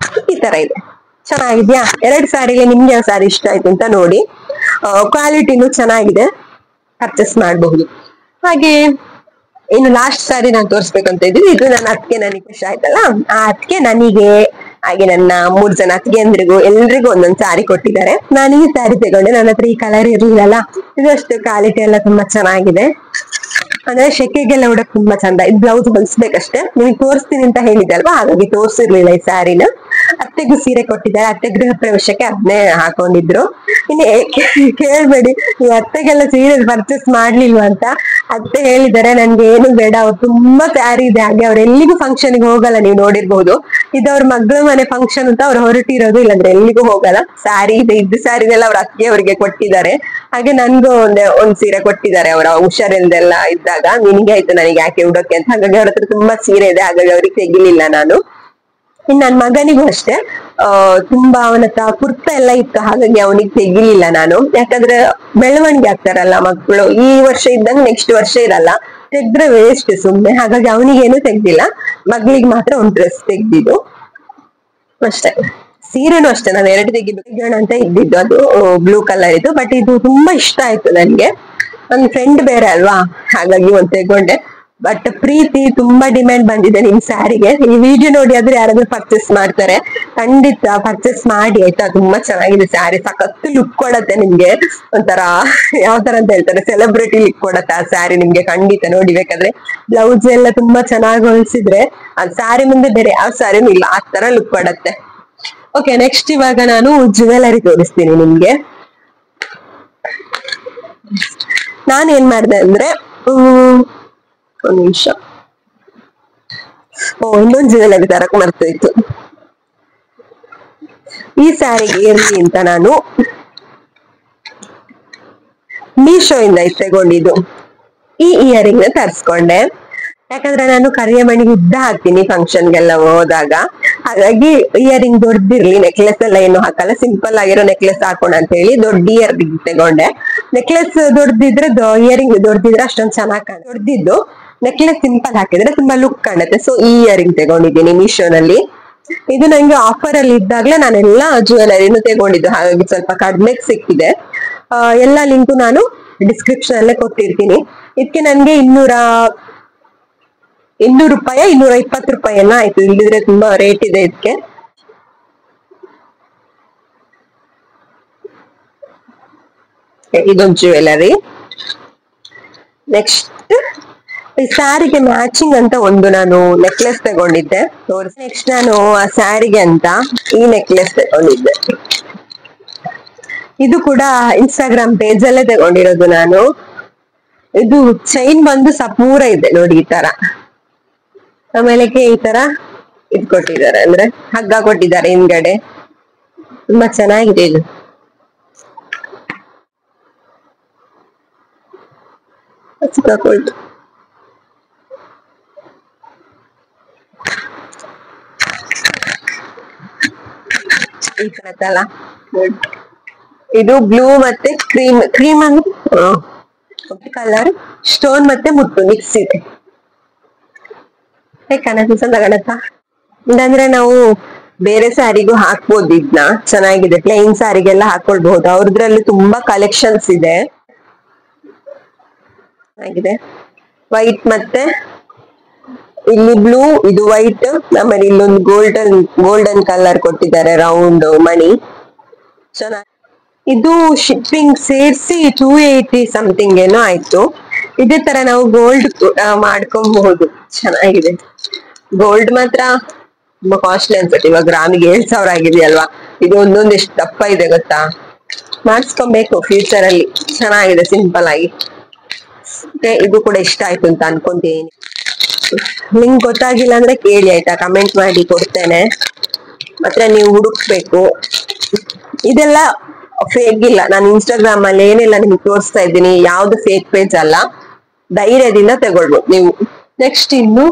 [SPEAKER 1] ಈ ತರ ಇದೆ, ಚೆನ್ನಾಗಿದ್ಯಾ? 2 ಸ್ಯಾರಿಗೆ ನಿಮ್ಗೆ ಯಾವ ಸ್ಯಾರಿ ಇಷ್ಟ ಆಯ್ತು ಅಂತ ನೋಡಿ. ಕ್ವಾಲಿಟಿನೂ ಚೆನ್ನಾಗಿದೆ, ಪರ್ಚೇಸ್ ಮಾಡಬಹುದು. ಹಾಗೆ ಇನ್ನು ಲಾಸ್ಟ್ ಸ್ಯಾರಿ ನಾನು ತೋರಿಸ್ಬೇಕಂತ ಇದ್ದೀನಿ. ಇದು ನನ್ನ ಅತ್ತಿಗೆ, ನನಗೆ ಖುಷಿ ಆಯ್ತಲ್ಲ, ಆ ಅತ್ತಿಗೆ ನನಗೆ ಹಾಗೆ ನನ್ನ 3 ಜನ ಅತ್ತಿಗೆಂದ್ರಿಗೂ ಎಲ್ರಿಗೂ ಒಂದೊಂದ್ ಸ್ಯಾರಿ ಕೊಟ್ಟಿದ್ದಾರೆ. ನಾನು ಈ ಸ್ಯಾರಿ ತಗೊಂಡೆ, ನನ್ನ ಹತ್ರ ಈ ಕಲರ್ ಇರ್ಲಿಲ್ಲ. ಇದಷ್ಟು ಕ್ವಾಲಿಟಿ ಎಲ್ಲ ತುಂಬಾ ಚೆನ್ನಾಗಿದೆ, ಅಂದ್ರೆ ಶೆಕೆಗೆಲ್ಲ ಉಡಕ್ ತುಂಬಾ ಚಂದ. ಇದು ಬ್ಲೌಸ್ ಹೊಲಿಸ್ಬೇಕಷ್ಟೇ, ನಿಮಗೆ ತೋರಿಸ್ತೀನಿ ಅಂತ ಹೇಳಿದೆ ಅಲ್ವಾ, ಹಾಗಾಗಿ ತೋರಿಸಿರ್ಲಿಲ್ಲ ಈ ಸ್ಯಾರಿನ. ಅತ್ತೆಗೂ ಸೀರೆ ಕೊಟ್ಟಿದ್ದಾರೆ, ಅತ್ತೆ ಗೃಹ ಪ್ರವೇಶಕ್ಕೆ ಅದನ್ನೇ ಹಾಕೊಂಡಿದ್ರು. ಇನ್ನು ಕೇಳ್ಬೇಡಿ, ಈ ಅತ್ತೆಗೆಲ್ಲ ಸೀರೆ ಪರ್ಚೇಸ್ ಮಾಡ್ಲಿಲ್ವಾ ಅಂತ. ಅತ್ತೆ ಹೇಳಿದ್ದಾರೆ ನನ್ಗೆ ಏನು ಬೇಡ, ಅವ್ರು ತುಂಬಾ ಸ್ಯಾರಿ ಇದೆ, ಹಾಗೆ ಅವ್ರು ಎಲ್ಲಿಗೂ ಫಂಕ್ಷನ್ ಗೆ ಹೋಗಲ್ಲ, ನೀವು ನೋಡಿರ್ಬಹುದು. ಇದು ಅವ್ರ ಮಗಳ ಮನೆ ಫಂಕ್ಷನ್ ಅಂತ ಅವ್ರು ಹೊರಟಿರೋದು, ಇಲ್ಲಾಂದ್ರೆ ಎಲ್ಲಿಗೂ ಹೋಗಲ್ಲ. ಸ್ಯಾರಿ ಇದೆ, ಇದ್ದ ಸ್ಯಾರಿನೆಲ್ಲ ಅವ್ರ ಅತ್ತಿಗೆ ಅವರಿಗೆ ಕೊಟ್ಟಿದ್ದಾರೆ. ಹಾಗೆ ನನ್ಗೂ ಒಂದ್ ಸೀರೆ ಕೊಟ್ಟಿದ್ದಾರೆ, ಅವರ ಹುಷಾರಿಲ್ದೆಲ್ಲ ಇದ್ದಾಗ. ನಿನಗೆ ಆಯ್ತು ನನಗೆ ಯಾಕೆ ಉಡೋಕೆ ಅಂತ. ಹಾಗಾಗಿ ಅವ್ರ ಹತ್ರ ತುಂಬಾ ಸೀರೆ ಇದೆ, ಹಾಗಾಗಿ ಅವ್ರಿಗೆ ತೆಗಿಲಿಲ್ಲ ನಾನು. ಇನ್ ನನ್ ಮಗನಿಗೂ ಅಷ್ಟೇ ತುಂಬಾ ಅವನ ಹತ್ರ ಕುರ್ತಾ ಎಲ್ಲ ಇತ್ತು, ಹಾಗಾಗಿ ಅವನಿಗೆ ತೆಗಿಲಿಲ್ಲ ನಾನು. ಯಾಕಂದ್ರೆ ಬೆಳವಣಿಗೆ ಆಗ್ತಾರಲ್ಲ ಮಕ್ಕಳು, ಈ ವರ್ಷ ಇದ್ದಂಗೆ ನೆಕ್ಸ್ಟ್ ವರ್ಷ ಇರಲ್ಲ, ತೆಗ್ದ್ರೆ ವೇಸ್ಟ್ ಸುಮ್ನೆ. ಹಾಗಾಗಿ ಅವನಿಗೇನು ತೆಗ್ದಿಲ್ಲ, ಮಗಳಿಗೆ ಮಾತ್ರ ಒಂದ್ ಡ್ರೆಸ್ ತೆಗ್ದಿದ್ದು ಅಷ್ಟೇ. ಸೀರೆನೂ ಅಷ್ಟೇ ನಾನು 2 ತೆಗಿಬೇಕಣ ಅಂತ ಇದ್ದಿದ್ದು, ಅದು ಬ್ಲೂ ಕಲರ್ ಇದು. ಬಟ್ ಇದು ತುಂಬಾ ಇಷ್ಟ ಆಯ್ತು ನನ್ಗೆ, ನನ್ ಫ್ರೆಂಡ್ ಬೇರೆ ಅಲ್ವಾ, ಹಾಗಾಗಿ ಒಂದ್ ತೆಗೊಂಡೆ. ಬಟ್ ಪ್ರೀತಿ ತುಂಬಾ ಡಿಮ್ಯಾಂಡ್ ಬಂದಿದೆ ನಿಮ್ ಸ್ಯಾರಿಗೆ. ಈ ವಿಡಿಯೋ ನೋಡಿ ಆದ್ರೆ ಯಾರಾದ್ರೂ ಪರ್ಚೇಸ್ ಮಾಡ್ತಾರೆ, ಖಂಡಿತ ಪರ್ಚೇಸ್ ಮಾಡಿ ಆಯ್ತಾ. ತುಂಬಾ ಚೆನ್ನಾಗಿದೆ ಸ್ಯಾರಿ, ಸಖತ್ ಲುಕ್ ಕೊಡತ್ತೆ ನಿಮ್ಗೆ. ಒಂಥರ ಯಾವ ತರ ಅಂತ ಹೇಳ್ತಾರೆ, ಸೆಲೆಬ್ರಿಟಿ ಲುಕ್ ಕೊಡತ್ತೆ ಆ ಸ್ಯಾರಿ ನಿಮ್ಗೆ. ಖಂಡಿತ ನೋಡಿ ಬೇಕಾದ್ರೆ. ಬ್ಲೌಸ್ ಎಲ್ಲ ತುಂಬಾ ಚೆನ್ನಾಗಿ ಹೊಲಿಸಿದ್ರೆ ಆ ಸ್ಯಾರಿ ಮುಂದೆ ಬೇರೆ ಯಾವ ಸ್ಯಾರಿನೂ ಇಲ್ಲ, ಆ ತರ ಲುಕ್ ಕೊಡತ್ತೆ. ಓಕೆ, ನೆಕ್ಸ್ಟ್ ಇವಾಗ ನಾನು ಜ್ಯುವೆಲರಿ ತೋರಿಸ್ತೀನಿ ನಿಮ್ಗೆ. ನಾನು ಏನ್ ಮಾಡಿದೆ ಅಂದ್ರೆ ಒಂದ್ ನಿಮಿಷ, ಇನ್ನೊಂದು ಜ್ಯುವೆಲರಿ ತರಕ್ ಮರ್ತೋಯ್ತು. ಈ ಸ್ಯಾರಿಗೆ ಇರ್ಲಿ ಅಂತ ನಾನು ಮೀಶೋ ಇಂದ ತಗೊಂಡಿದ್ದು ಈ ಇಯರಿಂಗ್ ನ ತರಿಸ್ಕೊಂಡೆ. ಯಾಕಂದ್ರೆ ನಾನು ಕರಿಯಮಣಿಗೆ ಉದ್ದ ಹಾಕ್ತೀನಿ ಫಂಕ್ಷನ್ಗೆಲ್ಲ ಹೋದಾಗ, ಹಾಗಾಗಿ ಇಯರಿಂಗ್ ದೊಡ್ಡದಿರ್ಲಿ, ನೆಕ್ಲೆಸ್ ಎಲ್ಲ ಏನು ಹಾಕಲ್ಲ, ಸಿಂಪಲ್ ಆಗಿರೋ ನೆಕ್ಲೆಸ್ ಹಾಕೋಣ ಅಂತ ಹೇಳಿ ದೊಡ್ಡ ಇಯರಿಂಗ್ ತಗೊಂಡೆ. ನೆಕ್ಲೆಸ್ ದೊಡ್ಡದಿದ್ರೆ ಇಯರಿಂಗ್ ದೊಡ್ಡದಿದ್ರೆ ಅಷ್ಟೊಂದು ಚೆನ್ನಾಗಿ ಕಾಣ, ದೊಡ್ಡದಿದ್ದು ನೆಕ್ಲೆಸ್ ಸಿಂಪಲ್ ಹಾಕಿದ್ರೆ ತುಂಬಾ ಲುಕ್ ಕಾಣುತ್ತೆ. ಸೊ ಈ ಇಯರಿಂಗ್ ತಗೊಂಡಿದ್ದೀನಿ ಮೀಶೋನಲ್ಲಿ. ಇದು ನಂಗೆ ಆಫರ್ ಅಲ್ಲಿ ಇದ್ದಾಗ್ಲೇ ನಾನೆಲ್ಲ ಜ್ಯುವೆಲರಿನೂ ತಗೊಂಡಿದ್ದು, ಹಾಗಾಗಿ ಸ್ವಲ್ಪ ಕಡಿಮೆಗೆ ಸಿಕ್ಕಿದೆ. ಎಲ್ಲ ಲಿಂಕು ನಾನು ಡಿಸ್ಕ್ರಿಪ್ಷನ್ ಅಲ್ಲೇ ಕೊಟ್ಟಿರ್ತೀನಿ. ಇದಕ್ಕೆ ನನ್ಗೆ 200 ರೂಪಾಯಿ 220 ರೂಪಾಯಿ ಎಲ್ಲ ಆಯ್ತು, ಇಲ್ಲಿದ್ರೆ ತುಂಬಾ ರೇಟ್ ಇದೆ ಇದಕ್ಕೆ. ಇದೊಂದು ಜ್ಯುವೆಲರಿ. ನೆಕ್ಸ್ಟ್ ಈ ಸ್ಯಾರಿಗೆ ಮ್ಯಾಚಿಂಗ್ ಅಂತ ಒಂದು ನಾನು ನೆಕ್ಲೆಸ್ ತಗೊಂಡಿದ್ದೆ. ನೆಕ್ಸ್ಟ್ ನಾನು ಆ ಸ್ಯಾರಿಗೆ ಅಂತ ಈ ನೆಕ್ಲೆಸ್ ತಗೊಂಡಿದ್ದೆ. ಇದು ಕೂಡ ಇನ್ಸ್ಟಾಗ್ರಾಮ್ ಪೇಜ್ ಅಲ್ಲೇ ತಗೊಂಡಿರೋದು ನಾನು. ಇದು ಚೈನ್ ಬಂದು ಸಪೂರ ಇದೆ ನೋಡಿ ಈ ತರ, ಆಮೇಲೆ ಈ ತರ ಇದ್ ಕೊಟ್ಟಿದ್ದಾರೆ, ಅಂದ್ರೆ ಹಗ್ಗ ಕೊಟ್ಟಿದ್ದಾರೆ ಹಿಂದ್ಗಡೆ. ತುಂಬಾ ಚೆನ್ನಾಗಿದೆ ಇದು. ಈ ತರದಲ್ಲ, ಇದು ಬ್ಲೂ ಮತ್ತೆ ಕ್ರೀಮ್ ಅಂದ್ರೆ ಕಲರ್, ಸ್ಟೋನ್ ಮತ್ತೆ ಮುತ್ತು ಮಿಕ್ಸ್ ಇದೆ. ಗಣತ ಇದಂದ್ರೆ ನಾವು ಬೇರೆ ಸ್ಯಾರಿಗೂ ಹಾಕ್ಬೋದು, ಇದನ್ನ ಚೆನ್ನಾಗಿದೆ. ಪ್ಲೈನ್ ಸ್ಯಾರಿಗೆಲ್ಲ ಹಾಕೊಳ್ಬಹುದು, ಅವ್ರದ್ರಲ್ಲಿ ತುಂಬಾ ಕಲೆಕ್ಷನ್ಸ್ ಇದೆ. ಆಗಿದೆ ವೈಟ್ ಮತ್ತೆ ಇಲ್ಲಿ ಬ್ಲೂ, ಇದು ವೈಟ್, ಆಮೇಲೆ ಇಲ್ಲೊಂದು ಗೋಲ್ಡನ್ ಕಲರ್ ಕೊಟ್ಟಿದ್ದಾರೆ, ರೌಂಡ್ ಮಣಿ ಚೆನ್ನಾಗಿ. ಇದು ಶಿಪ್ಪಿಂಗ್ ಸೇರಿಸಿ 280 ಸಮಥಿಂಗ್ ಏನೋ ಆಯ್ತು. ಇದೇ ತರ ನಾವು ಗೋಲ್ಡ್ ಮಾಡ್ಕೊಬಹುದು, ಚೆನ್ನಾಗಿದೆ. ಗೋಲ್ಡ್ ಮಾತ್ರ ತುಂಬಾ ಕಾಸ್ಟ್ಲಿ ಅನ್ಸುತ್ತೆ, ಇವಾಗ ಗ್ರಾಮಿಗೆ 7,000 ಆಗಿದೆಯಲ್ವಾ. ಇದು ಒಂದೊಂದು ಎಷ್ಟು ದಪ್ಪ ಇದೆ ಗೊತ್ತಾ, ಮಾಡಿಸ್ಕೊಬೇಕು ಫ್ಯೂಚರ್ ಅಲ್ಲಿ. ಚೆನ್ನಾಗಿದೆ ಸಿಂಪಲ್ ಆಗಿ. ಇದು ಕೂಡ ಇಷ್ಟ ಆಯ್ತು ಅಂತ ಅನ್ಕೊಂತೀನಿ. ನಿಮ್ಗೆ ಗೊತ್ತಾಗಿಲ್ಲ ಅಂದ್ರೆ ಕೇಳಿ ಆಯ್ತಾ, ಕಮೆಂಟ್ ಮಾಡಿ ಕೊಡ್ತೇನೆ. ಮತ್ತೆ ನೀವು ಹುಡುಕ್ಬೇಕು. ಇದೆಲ್ಲ ಫೇಕ್ ಇಲ್ಲ, ನಾನು ಇನ್ಸ್ಟಾಗ್ರಾಮ್ ಅಲ್ಲಿ ಏನೆಲ್ಲ ನಿಮ್ಗೆ ತೋರಿಸ್ತಾ ಇದ್ದೀನಿ, ಯಾವ್ದು ಫೇಕ್ ಪೇಜ್ ಅಲ್ಲ, ಧೈರ್ಯದಿಂದ ತಗೊಳ್ಬೋದು ನೀವು. ನೆಕ್ಸ್ಟ್ ಇನ್ನು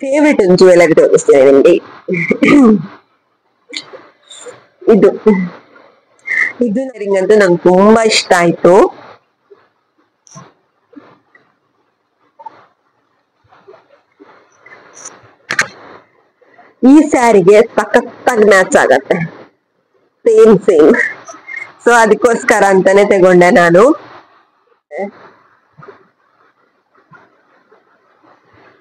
[SPEAKER 1] ಫೇವ್ರೆಟ್ ಜ್ಯುವೆಲರಿ ತೋರಿಸ್ತೇನೆ ನಿಮ್ಗೆ. ಇದು ರಿಂಗ್ ಅಂತೂ ನಂಗೆ ತುಂಬಾ ಇಷ್ಟ ಆಯ್ತು. ಈ ಸ್ಯಾರಿಗೆ ಸಖತ್ತಾಗಿ ಮ್ಯಾಚ್ ಆಗತ್ತೆ, ಸೇಮ್. ಸೊ ಅದಕ್ಕೋಸ್ಕರ ಅಂತಾನೆ ತಗೊಂಡೆ ನಾನು.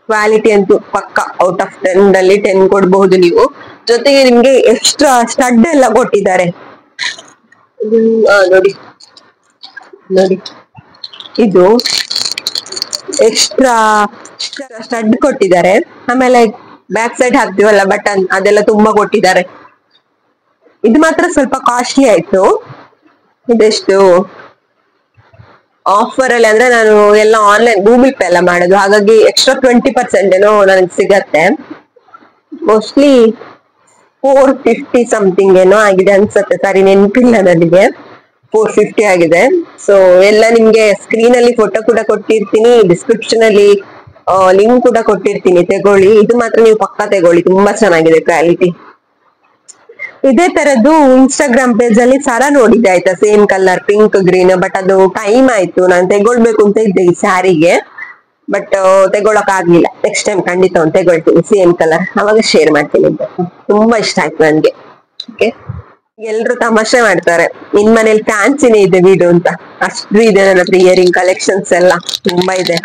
[SPEAKER 1] ಕ್ವಾಲಿಟಿ ಅಂತೂ ಪಕ್ಕ ಔಟ್ ಆಫ್ 10 ಅಲ್ಲಿ 10 ಕೊಡ್ಬಹುದು ನೀವು. ಜೊತೆಗೆ ನಿಮ್ಗೆ ಎಕ್ಸ್ಟ್ರಾ ಸ್ಟಡ್ ಎಲ್ಲ ಕೊಟ್ಟಿದ್ದಾರೆ ನೋಡಿ. ಇದು ಎಕ್ಸ್ಟ್ರಾ ಸ್ಟಡ್ ಕೊಟ್ಟಿದ್ದಾರೆ. ಆಮೇಲೆ ಬ್ಯಾಕ್ ಸೈಡ್ ಹಾಕ್ತಿವಲ್ಲ ಬಟನ್, ಅದೆಲ್ಲ ತುಂಬಾ ಕೊಟ್ಟಿದ್ದಾರೆ. ಇದು ಮಾತ್ರ ಸ್ವಲ್ಪ ಕಾಸ್ಟ್ಲಿ ಆಯ್ತು. ಇದೆಷ್ಟು ಆಫರ್ ಅಲ್ಲಿ ಅಂದ್ರೆ ನಾನು ಎಲ್ಲ ಆನ್ಲೈನ್ ಗೂಗಲ್ ಪೇ ಎಲ್ಲ ಮಾಡೋದು, ಹಾಗಾಗಿ ಎಕ್ಸ್ಟ್ರಾ 20% ಏನೋ ನನಗೆ ಸಿಗತ್ತೆ. ಮೋಸ್ಟ್ಲಿ 450 ಸಮಥಿಂಗ್ ಏನೋ ಆಗಿದೆ ಅನ್ಸತ್ತೆ, ಸರಿ ನೆನಪಿಲ್ಲ ನನಗೆ. 450 ಆಗಿದೆ. ಸೊ ಎಲ್ಲ ನಿಮ್ಗೆ ಸ್ಕ್ರೀನ್ ಅಲ್ಲಿ ಫೋಟೋ ಕೂಡ ಕೊಟ್ಟಿರ್ತೀನಿ, ಡಿಸ್ಕ್ರಿಪ್ಷನ್ ಅಲ್ಲಿ ಲಿಂಕ್ ಕೂಡ ಕೊಟ್ಟಿರ್ತೀನಿ, ತಗೊಳ್ಳಿ. ಇದು ಮಾತ್ರ ನೀವು ಪಕ್ಕಾ ತಗೊಳ್ಳಿ, ತುಂಬಾ ಚೆನ್ನಾಗಿದೆ ಕ್ವಾಲಿಟಿ. ಇದೇ ತರದ್ದು ಇನ್ಸ್ಟಾಗ್ರಾಮ್ ಪೇಜ್ ಅಲ್ಲಿ ಸರ ನೋಡಿದ್ದೆ ಆಯ್ತಾ, same colour pink green. But ಅದು ಟೈಮ್ ಆಯ್ತು, ನಾನು ತಗೊಳ್ಬೇಕು ಅಂತ ಇದ್ದೆ ಈ ಸ್ಯಾರಿಗೆ, ಬಟ್ ತಗೊಳಕ್ ಆಗ್ಲಿಲ್ಲ. ನೆಕ್ಸ್ಟ್ ಟೈಮ್ ಖಂಡಿತ ಒಂದು ತಗೊಳ್ತೀನಿ ಸೇಮ್ ಕಲರ್, ಅವಾಗ ಶೇರ್ ಮಾಡ್ತೀನಿ. ತುಂಬಾ ಇಷ್ಟ ಆಯ್ತು ನನ್ಗೆ. ಓಕೆ, ಎಲ್ರು ತಮಾಷೆ ಮಾಡ್ತಾರೆ ನಿನ್ ಮನೇಲಿ ಫ್ಯಾನ್ಸಿನೇ ಇದೆ ವೀಡು ಅಂತ, ಅಷ್ಟು ಇದೆ ನನ್ನ ಹತ್ರ ಇಯರಿಂಗ್ ಕಲೆಕ್ಷನ್ಸ್ ಎಲ್ಲ ತುಂಬಾ ಇದೆ.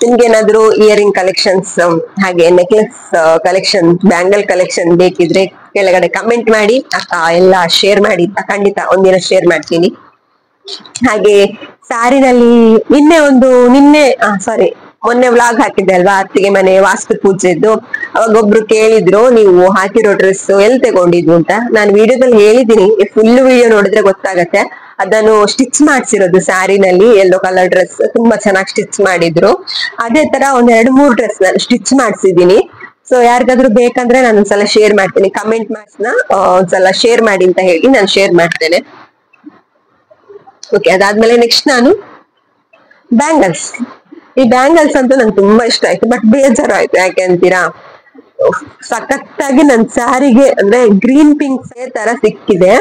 [SPEAKER 1] ನಿಮ್ಗೇನಾದ್ರು ಇಯರಿಂಗ್ ಕಲೆಕ್ಷನ್ಸ್ ಹಾಗೆ ನೆಕ್ಲೆಸ್ ಕಲೆಕ್ಷನ್, ಬ್ಯಾಂಗಲ್ ಕಲೆಕ್ಷನ್ ಬೇಕಿದ್ರೆ ಕೆಳಗಡೆ ಕಮೆಂಟ್ ಮಾಡಿ ಅಕ್ಕ, ಎಲ್ಲ ಶೇರ್ ಮಾಡಿ, ಖಂಡಿತ ಒಂದಿನ ಶೇರ್ ಮಾಡ್ತೀನಿ. ಹಾಗೆ ಸ್ಯಾರಿನಲ್ಲಿ ಮೊನ್ನೆ ವ್ಲಾಗ್ ಹಾಕಿದ್ದೆ ಅಲ್ವಾ, ಅತ್ತಿಗೆ ಮನೆ ವಾಸ್ತು ಪೂಜೆದ್ದು. ಅವಾಗ ಒಬ್ರು ಕೇಳಿದ್ರು ನೀವು ಹಾಕಿರೋ ಡ್ರೆಸ್ ಎಲ್ಲಿ ತಗೊಂಡಿದ್ದು ಅಂತ. ನಾನು ವಿಡಿಯೋದಲ್ಲಿ ಹೇಳಿದೀನಿ, ಫುಲ್ ವಿಡಿಯೋ ನೋಡಿದ್ರೆ ಗೊತ್ತಾಗತ್ತೆ. ಅದನ್ನು ಸ್ಟಿಚ್ ಮಾಡ್ಸಿರೋದು ಸ್ಯಾರಿನಲ್ಲಿ, ಯೆಲ್ಲೋ ಕಲರ್ ಡ್ರೆಸ್ ತುಂಬಾ ಚೆನ್ನಾಗಿ ಸ್ಟಿಚ್ ಮಾಡಿದ್ರು. ಅದೇ ತರ ಒಂದ್ 2-3 ಡ್ರೆಸ್ ನಾನು ಸ್ಟಿಚ್ ಮಾಡ್ಸಿದೀನಿ. ಸೊ ಯಾರಿಗಾದ್ರೂ ಬೇಕಂದ್ರೆ ನಾನು ಒಂದ್ಸಲ ಶೇರ್ ಮಾಡ್ತೀನಿ, ಕಮೆಂಟ್ ಮಾಡ್ಸ್ನ ಒಂದ್ಸಲ ಶೇರ್ ಮಾಡಿ ಅಂತ ಹೇಳಿ ನಾನು ಶೇರ್ ಮಾಡ್ತೇನೆ. ಓಕೆ, ಅದಾದ್ಮೇಲೆ ನೆಕ್ಸ್ಟ್ ನಾನು ಬ್ಯಾಂಗಲ್ಸ್. ಈ ಬ್ಯಾಂಗಲ್ಸ್ ಅಂತೂ ನಂಗೆ ತುಂಬಾ ಇಷ್ಟ ಆಯ್ತು, ಬಟ್ ಬೇಜಾರು ಆಯ್ತು. ಯಾಕೆ ಅಂತೀರಾ, ಸಖತ್ತಾಗಿ ನನ್ ಸ್ಯಾರಿಗೆ ಅಂದ್ರೆ ಗ್ರೀನ್ ಪಿಂಕ್ ತರ ಸಿಕ್ಕಿದೆ,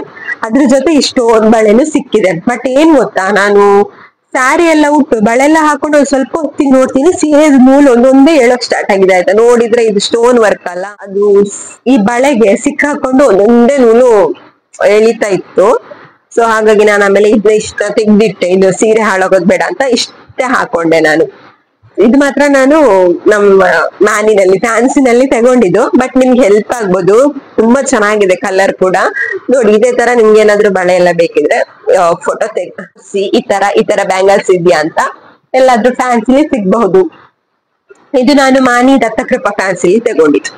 [SPEAKER 1] ಅದ್ರ ಜೊತೆ ಈ ಸ್ಟೋನ್ ಬಳೆನು ಸಿಕ್ಕಿದೆ. ಬಟ್ ಏನ್ ಗೊತ್ತಾ, ನಾನು ಸ್ಯಾರಿ ಎಲ್ಲ ಉಟ್ಟು ಬಳೆ ಎಲ್ಲ ಹಾಕೊಂಡು ಸ್ವಲ್ಪ ಹೊತ್ತಿಗೆ ನೋಡ್ತೀನಿ, ಸೀರೆ ನೂಲು ಒಂದೊಂದೇ ಹೇಳಕ್ ಸ್ಟಾರ್ಟ್ ಆಗಿದೆ ಆಯ್ತಾ. ನೋಡಿದ್ರೆ ಇದು ಸ್ಟೋನ್ ವರ್ಕ್ ಅಲ್ಲ, ಅದು ಈ ಬಳೆಗೆ ಸಿಕ್ಕಾಕೊಂಡು ಒಂದೊಂದೇ ನೂಲು ಎಳಿತಾ ಇತ್ತು. ಸೊ ಹಾಗಾಗಿ ನಾನು ಆಮೇಲೆ ಇದನ್ನ ಇಷ್ಟ ತೆಗ್ದಿಟ್ಟೆ, ಇದು ಸೀರೆ ಹಾಳಾಗೋದ್ ಬೇಡ ಅಂತ ಇಷ್ಟೇ ಹಾಕೊಂಡೆ ನಾನು. ಇದು ಮಾತ್ರ ನಾನು ನಮ್ಮ ಮ್ಯಾನಿನಲ್ಲಿ ಫ್ಯಾನ್ಸಿನಲ್ಲಿ ತಗೊಂಡಿದ್ದು, ಬಟ್ ನಿಮ್ಗೆ ಹೆಲ್ಪ್ ಆಗ್ಬೋದು, ತುಂಬಾ ಚೆನ್ನಾಗಿದೆ ಕಲರ್ ಕೂಡ. ನೋಡಿ, ಇದೇ ತರ ನಿಮ್ಗೆ ಏನಾದ್ರು ಬಳೆ ಎಲ್ಲ ಬೇಕಿದ್ರೆ ಫೋಟೋ ತೆಗಿಸಿ, ಈ ತರ ಬ್ಯಾಂಗಲ್ಸ್ ಇದೆಯಾ ಅಂತ ಎಲ್ಲಾದ್ರೂ ಫ್ಯಾನ್ಸಿಲಿ ಸಿಗ್ಬಹುದು. ಇದು ನಾನು ಮಾನಿ ದತ್ತಕೃಪಾ ಫ್ಯಾನ್ಸಿಲಿ ತಗೊಂಡಿದ್ದು,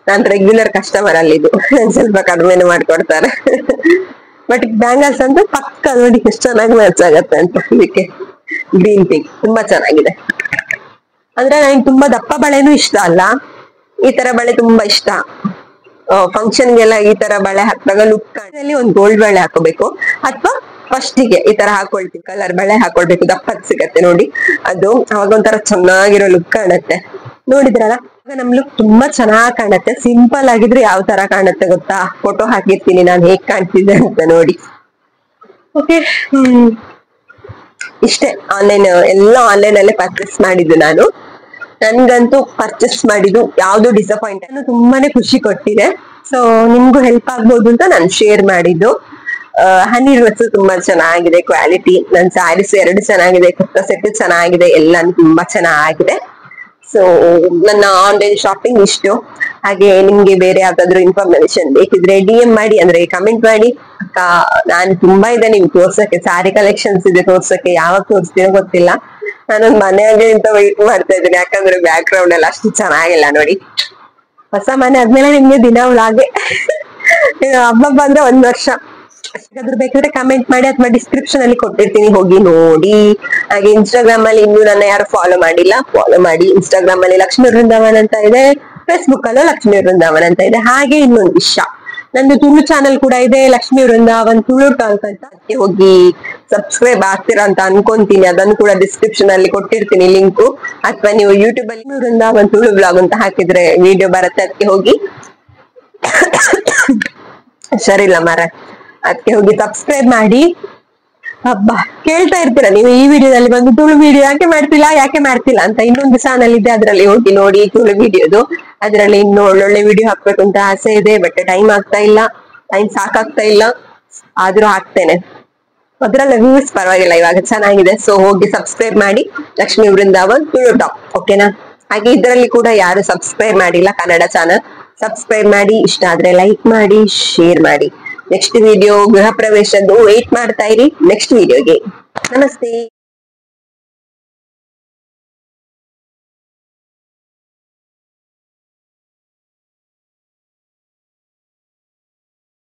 [SPEAKER 1] ನಾನ್ ರೆಗ್ಯುಲರ್ ಕಸ್ಟಮರ್ ಅಲ್ಲಿ, ಇದು ಸ್ವಲ್ಪ ಕಡಿಮೆನು ಮಾಡ್ಕೊಡ್ತಾರೆ. ಬಟ್ ಬ್ಯಾಂಗಲ್ಸ್ ಅಂತ ಪಕ್ಕ ನೋಡಿ ಎಷ್ಟು ಚೆನ್ನಾಗಿ ಮ್ಯಾಚ್ ಆಗತ್ತೆ ಅಂತ. ಇದಕ್ಕೆ ಗ್ರೀನ್ ಪಿಂಕ್ ತುಂಬಾ ಚೆನ್ನಾಗಿದೆ. ಅಂದ್ರೆ ನನಗೆ ತುಂಬಾ ದಪ್ಪ ಬಳೆನೂ ಇಷ್ಟ ಅಲ್ಲ, ಈ ತರ ಬಳೆ ತುಂಬಾ ಇಷ್ಟ. ಫಂಕ್ಷನ್ಗೆಲ್ಲ ಈ ತರ ಬಳೆ ಹಾಕಿದಾಗ ಲುಕ್ ಅಲ್ಲಿ ಒಂದು ಗೋಲ್ಡ್ ಬಳೆ ಹಾಕೋಬೇಕು, ಅಥವಾ ಫಸ್ಟಿಗೆ ಈ ತರ ಹಾಕೊಳ್ತೀವಿ ಕಲರ್ ಬಳೆ ಹಾಕೊಳ್ಬೇಕು, ದಪ್ಪದ್ ಸಿಗತ್ತೆ ನೋಡಿ, ಅದು ಅವಾಗ ಒಂಥರ ಚೆನ್ನಾಗಿರೋ ಲುಕ್ ಕಾಣತ್ತೆ. ನೋಡಿದ್ರಲ್ಲ, ನಮ್ ಲುಕ್ ತುಂಬಾ ಚೆನ್ನಾಗ್ ಕಾಣತ್ತೆ. ಸಿಂಪಲ್ ಆಗಿದ್ರೆ ಯಾವ ತರ ಕಾಣತ್ತೆ ಗೊತ್ತಾ, ಫೋಟೋ ಹಾಕಿರ್ತೀನಿ ನಾನು ಹೇಗ್ ಕಾಣ್ತಿದ್ದೆ ಅಂತ ನೋಡಿ. ಓಕೆ, ಇಷ್ಟೇ. ಎಲ್ಲ ಆನ್ಲೈನ್ ಅಲ್ಲೇ ಪರ್ಚೇಸ್ ಮಾಡಿದ್ದು ನಾನು. ನನ್ಗಂತೂ ಪರ್ಚೇಸ್ ಮಾಡಿದ್ದು ಯಾವ್ದು ಡಿಸಪಾಯಿಂಟ್ ತುಂಬಾನೇ ಖುಷಿ ಕೊಟ್ಟಿದೆ. ಸೊ ನಿಮ್ಗೂ ಹೆಲ್ಪ್ ಆಗ್ಬೋದು ಅಂತ ನಾನು ಶೇರ್ ಮಾಡಿದ್ದು. ಹನಿ ಡ್ರೆಸ್ ತುಂಬಾ ಚೆನ್ನಾಗಿದೆ ಕ್ವಾಲಿಟಿ, ನನ್ ಸ್ಯಾರೀಸ್ 2 ಚೆನ್ನಾಗಿದೆ, ಕುರ್ತಾ ಸೆಟ್ ಚೆನ್ನಾಗಿದೆ, ಎಲ್ಲಾನು ತುಂಬಾ ಚೆನ್ನಾಗಿದೆ. ಸೊ ನನ್ನ ಆನ್ಲೈನ್ ಶಾಪಿಂಗ್ ಇಷ್ಟು. ಹಾಗೆ ನಿಮ್ಗೆ ಬೇರೆ ಯಾವ್ದಾದ್ರು ಇನ್ಫಾರ್ಮೇಶನ್ ಬೇಕಿದ್ರೆ DM ಮಾಡಿ, ಅಂದ್ರೆ ಕಮೆಂಟ್ ಮಾಡಿ. ಅಕ್ಕ, ನಾನು ತುಂಬಾ ಇದೆ ನಿಮ್ಗೆ ತೋರ್ಸಕ್ಕೆ, ಸ್ಯಾರಿ ಕಲೆಕ್ಷನ್ಸ್ ಇದೆ ತೋರ್ಸಕ್ಕೆ, ಯಾವಾಗ ತೋರಿಸ್ತೀನೋ ಗೊತ್ತಿಲ್ಲ. ನಾನೊಂದ್ ಮನೆಯಾಗೆ ಅಂತ ವೆಯ್ಟ್ ಮಾಡ್ತಾ ಇದ್ದೀನಿ, ಯಾಕಂದ್ರೆ ಬ್ಯಾಕ್ ಗ್ರೌಂಡ್ ಎಲ್ಲ ಅಷ್ಟು ಚೆನ್ನಾಗಿಲ್ಲ ನೋಡಿ. ಹೊಸ ಮನೆ ಆದ್ಮೇಲೆ ನಿಮ್ಗೆ ದಿನ ವ್ಲಾಗೆ. ಹಬ್ಬ ಬಂದ್ರೆ 1 ವರ್ಷ. ಅಷ್ಟಾದ್ರೂ ಬೇಕಾದ್ರೆ ಕಮೆಂಟ್ ಮಾಡಿ, ಅಥವಾ ಡಿಸ್ಕ್ರಿಪ್ಷನ್ ಅಲ್ಲಿ ಕೊಟ್ಟಿರ್ತೀನಿ, ಹೋಗಿ ನೋಡಿ. ಹಾಗೆ ಇನ್ಸ್ಟಾಗ್ರಾಮ್ ಅಲ್ಲಿ ಇನ್ನೂ ನನ್ನ ಯಾರು ಫಾಲೋ ಮಾಡಿಲ್ಲ, ಫಾಲೋ ಮಾಡಿ. ಇನ್ಸ್ಟಾಗ್ರಾಮ್ ಅಲ್ಲಿ ಲಕ್ಷ್ಮೀ ವೃಂದಾವನ್ ಅಂತ ಇದೆ, ಫೇಸ್ಬುಕ್ ಅಲ್ಲೂ ಲಕ್ಷ್ಮೀ ವೃಂದಾವನ್ ಅಂತ ಇದೆ. ಹಾಗೆ ಇನ್ನೊಂದು ವಿಷಯ, ನಂದು ತುಳು ಚಾನಲ್ ಕೂಡ ಇದೆ, ಲಕ್ಷ್ಮೀ ವೃಂದಾವನ್ ತುಳು ಟಾಕ್ ಅಂತ. ಅದಕ್ಕೆ ಹೋಗಿ ಸಬ್ಸ್ಕ್ರೈಬ್ ಆಗ್ತೀರಾ ಅಂತ ಅನ್ಕೊಂತೀನಿ, ಅದನ್ನು ಕೂಡ ಡಿಸ್ಕ್ರಿಪ್ಷನ್ ಅಲ್ಲಿ ಕೊಟ್ಟಿರ್ತೀನಿ ಲಿಂಕ್. ಅಥವಾ ನೀವು ಯೂಟ್ಯೂಬ್ ಅಲ್ಲಿ ವೃಂದಾವನ್ ತುಳು ಬ್ಲಾಗ್ ಅಂತ ಹಾಕಿದ್ರೆ ವಿಡಿಯೋ ಬರುತ್ತೆ, ಅದಕ್ಕೆ ಹೋಗಿ ಸರಿಲ್ಲ ಮರ, ಅದಕ್ಕೆ ಹೋಗಿ ಸಬ್ಸ್ಕ್ರೈಬ್ ಮಾಡಿ. ಹಬ್ಬ ಕೇಳ್ತಾ ಇರ್ತೀರಾ ನೀವು ಈ ವಿಡಿಯೋದಲ್ಲಿ ಬಂದು ತುಳು ವಿಡಿಯೋ ಯಾಕೆ ಮಾಡ್ತಿಲ್ಲ ಅಂತ. ಇನ್ನೊಂದು ಚಾನಲ್ ಇದೆ, ಅದ್ರಲ್ಲಿ ಹೋಗಿ ನೋಡಿ ತುಳು ವಿಡಿಯೋದು. ಅದ್ರಲ್ಲಿ ಇನ್ನು ಒಳ್ಳೊಳ್ಳೆ ವಿಡಿಯೋ ಹಾಕ್ಬೇಕು ಅಂತ ಆಸೆ ಇದೆ, ಬಟ್ ಟೈಮ್ ಆಗ್ತಾ ಇಲ್ಲ, ಟೈಮ್ ಸಾಕಾಗ್ತಾ ಇಲ್ಲ. ಆದ್ರೂ ಹಾಕ್ತೇನೆ, ಅದ್ರಲ್ಲ ವ್ಯೂಸ್ ಪರವಾಗಿಲ್ಲ, ಇವಾಗ ಚೆನ್ನಾಗಿದೆ. ಸೊ ಹೋಗಿ ಸಬ್ಸ್ಕ್ರೈಬ್ ಮಾಡಿ, ಲಕ್ಷ್ಮೀ ವೃಂದಾವನ್ ತುಳು ಟಾಕ್, ಓಕೆನಾ. ಹಾಗೆ ಇದರಲ್ಲಿ ಕೂಡ ಯಾರು ಸಬ್ಸ್ಕ್ರೈಬ್ ಮಾಡಿಲ್ಲ ಕನ್ನಡ ಚಾನಲ್, ಸಬ್ಸ್ಕ್ರೈಬ್ ಮಾಡಿ. ಇಷ್ಟ ಆದ್ರೆ ಲೈಕ್ ಮಾಡಿ, ಶೇರ್ ಮಾಡಿ. ನೆಕ್ಸ್ಟ್ ವಿಡಿಯೋ ಗೃಹ ಪ್ರವೇಶದ್ದು ವೇಟ್ ಮಾಡ್ತಾ ಇರಿ ನೆಕ್ಸ್ಟ್ ವಿಡಿಯೋಗೆ. ನಮಸ್ತೆ.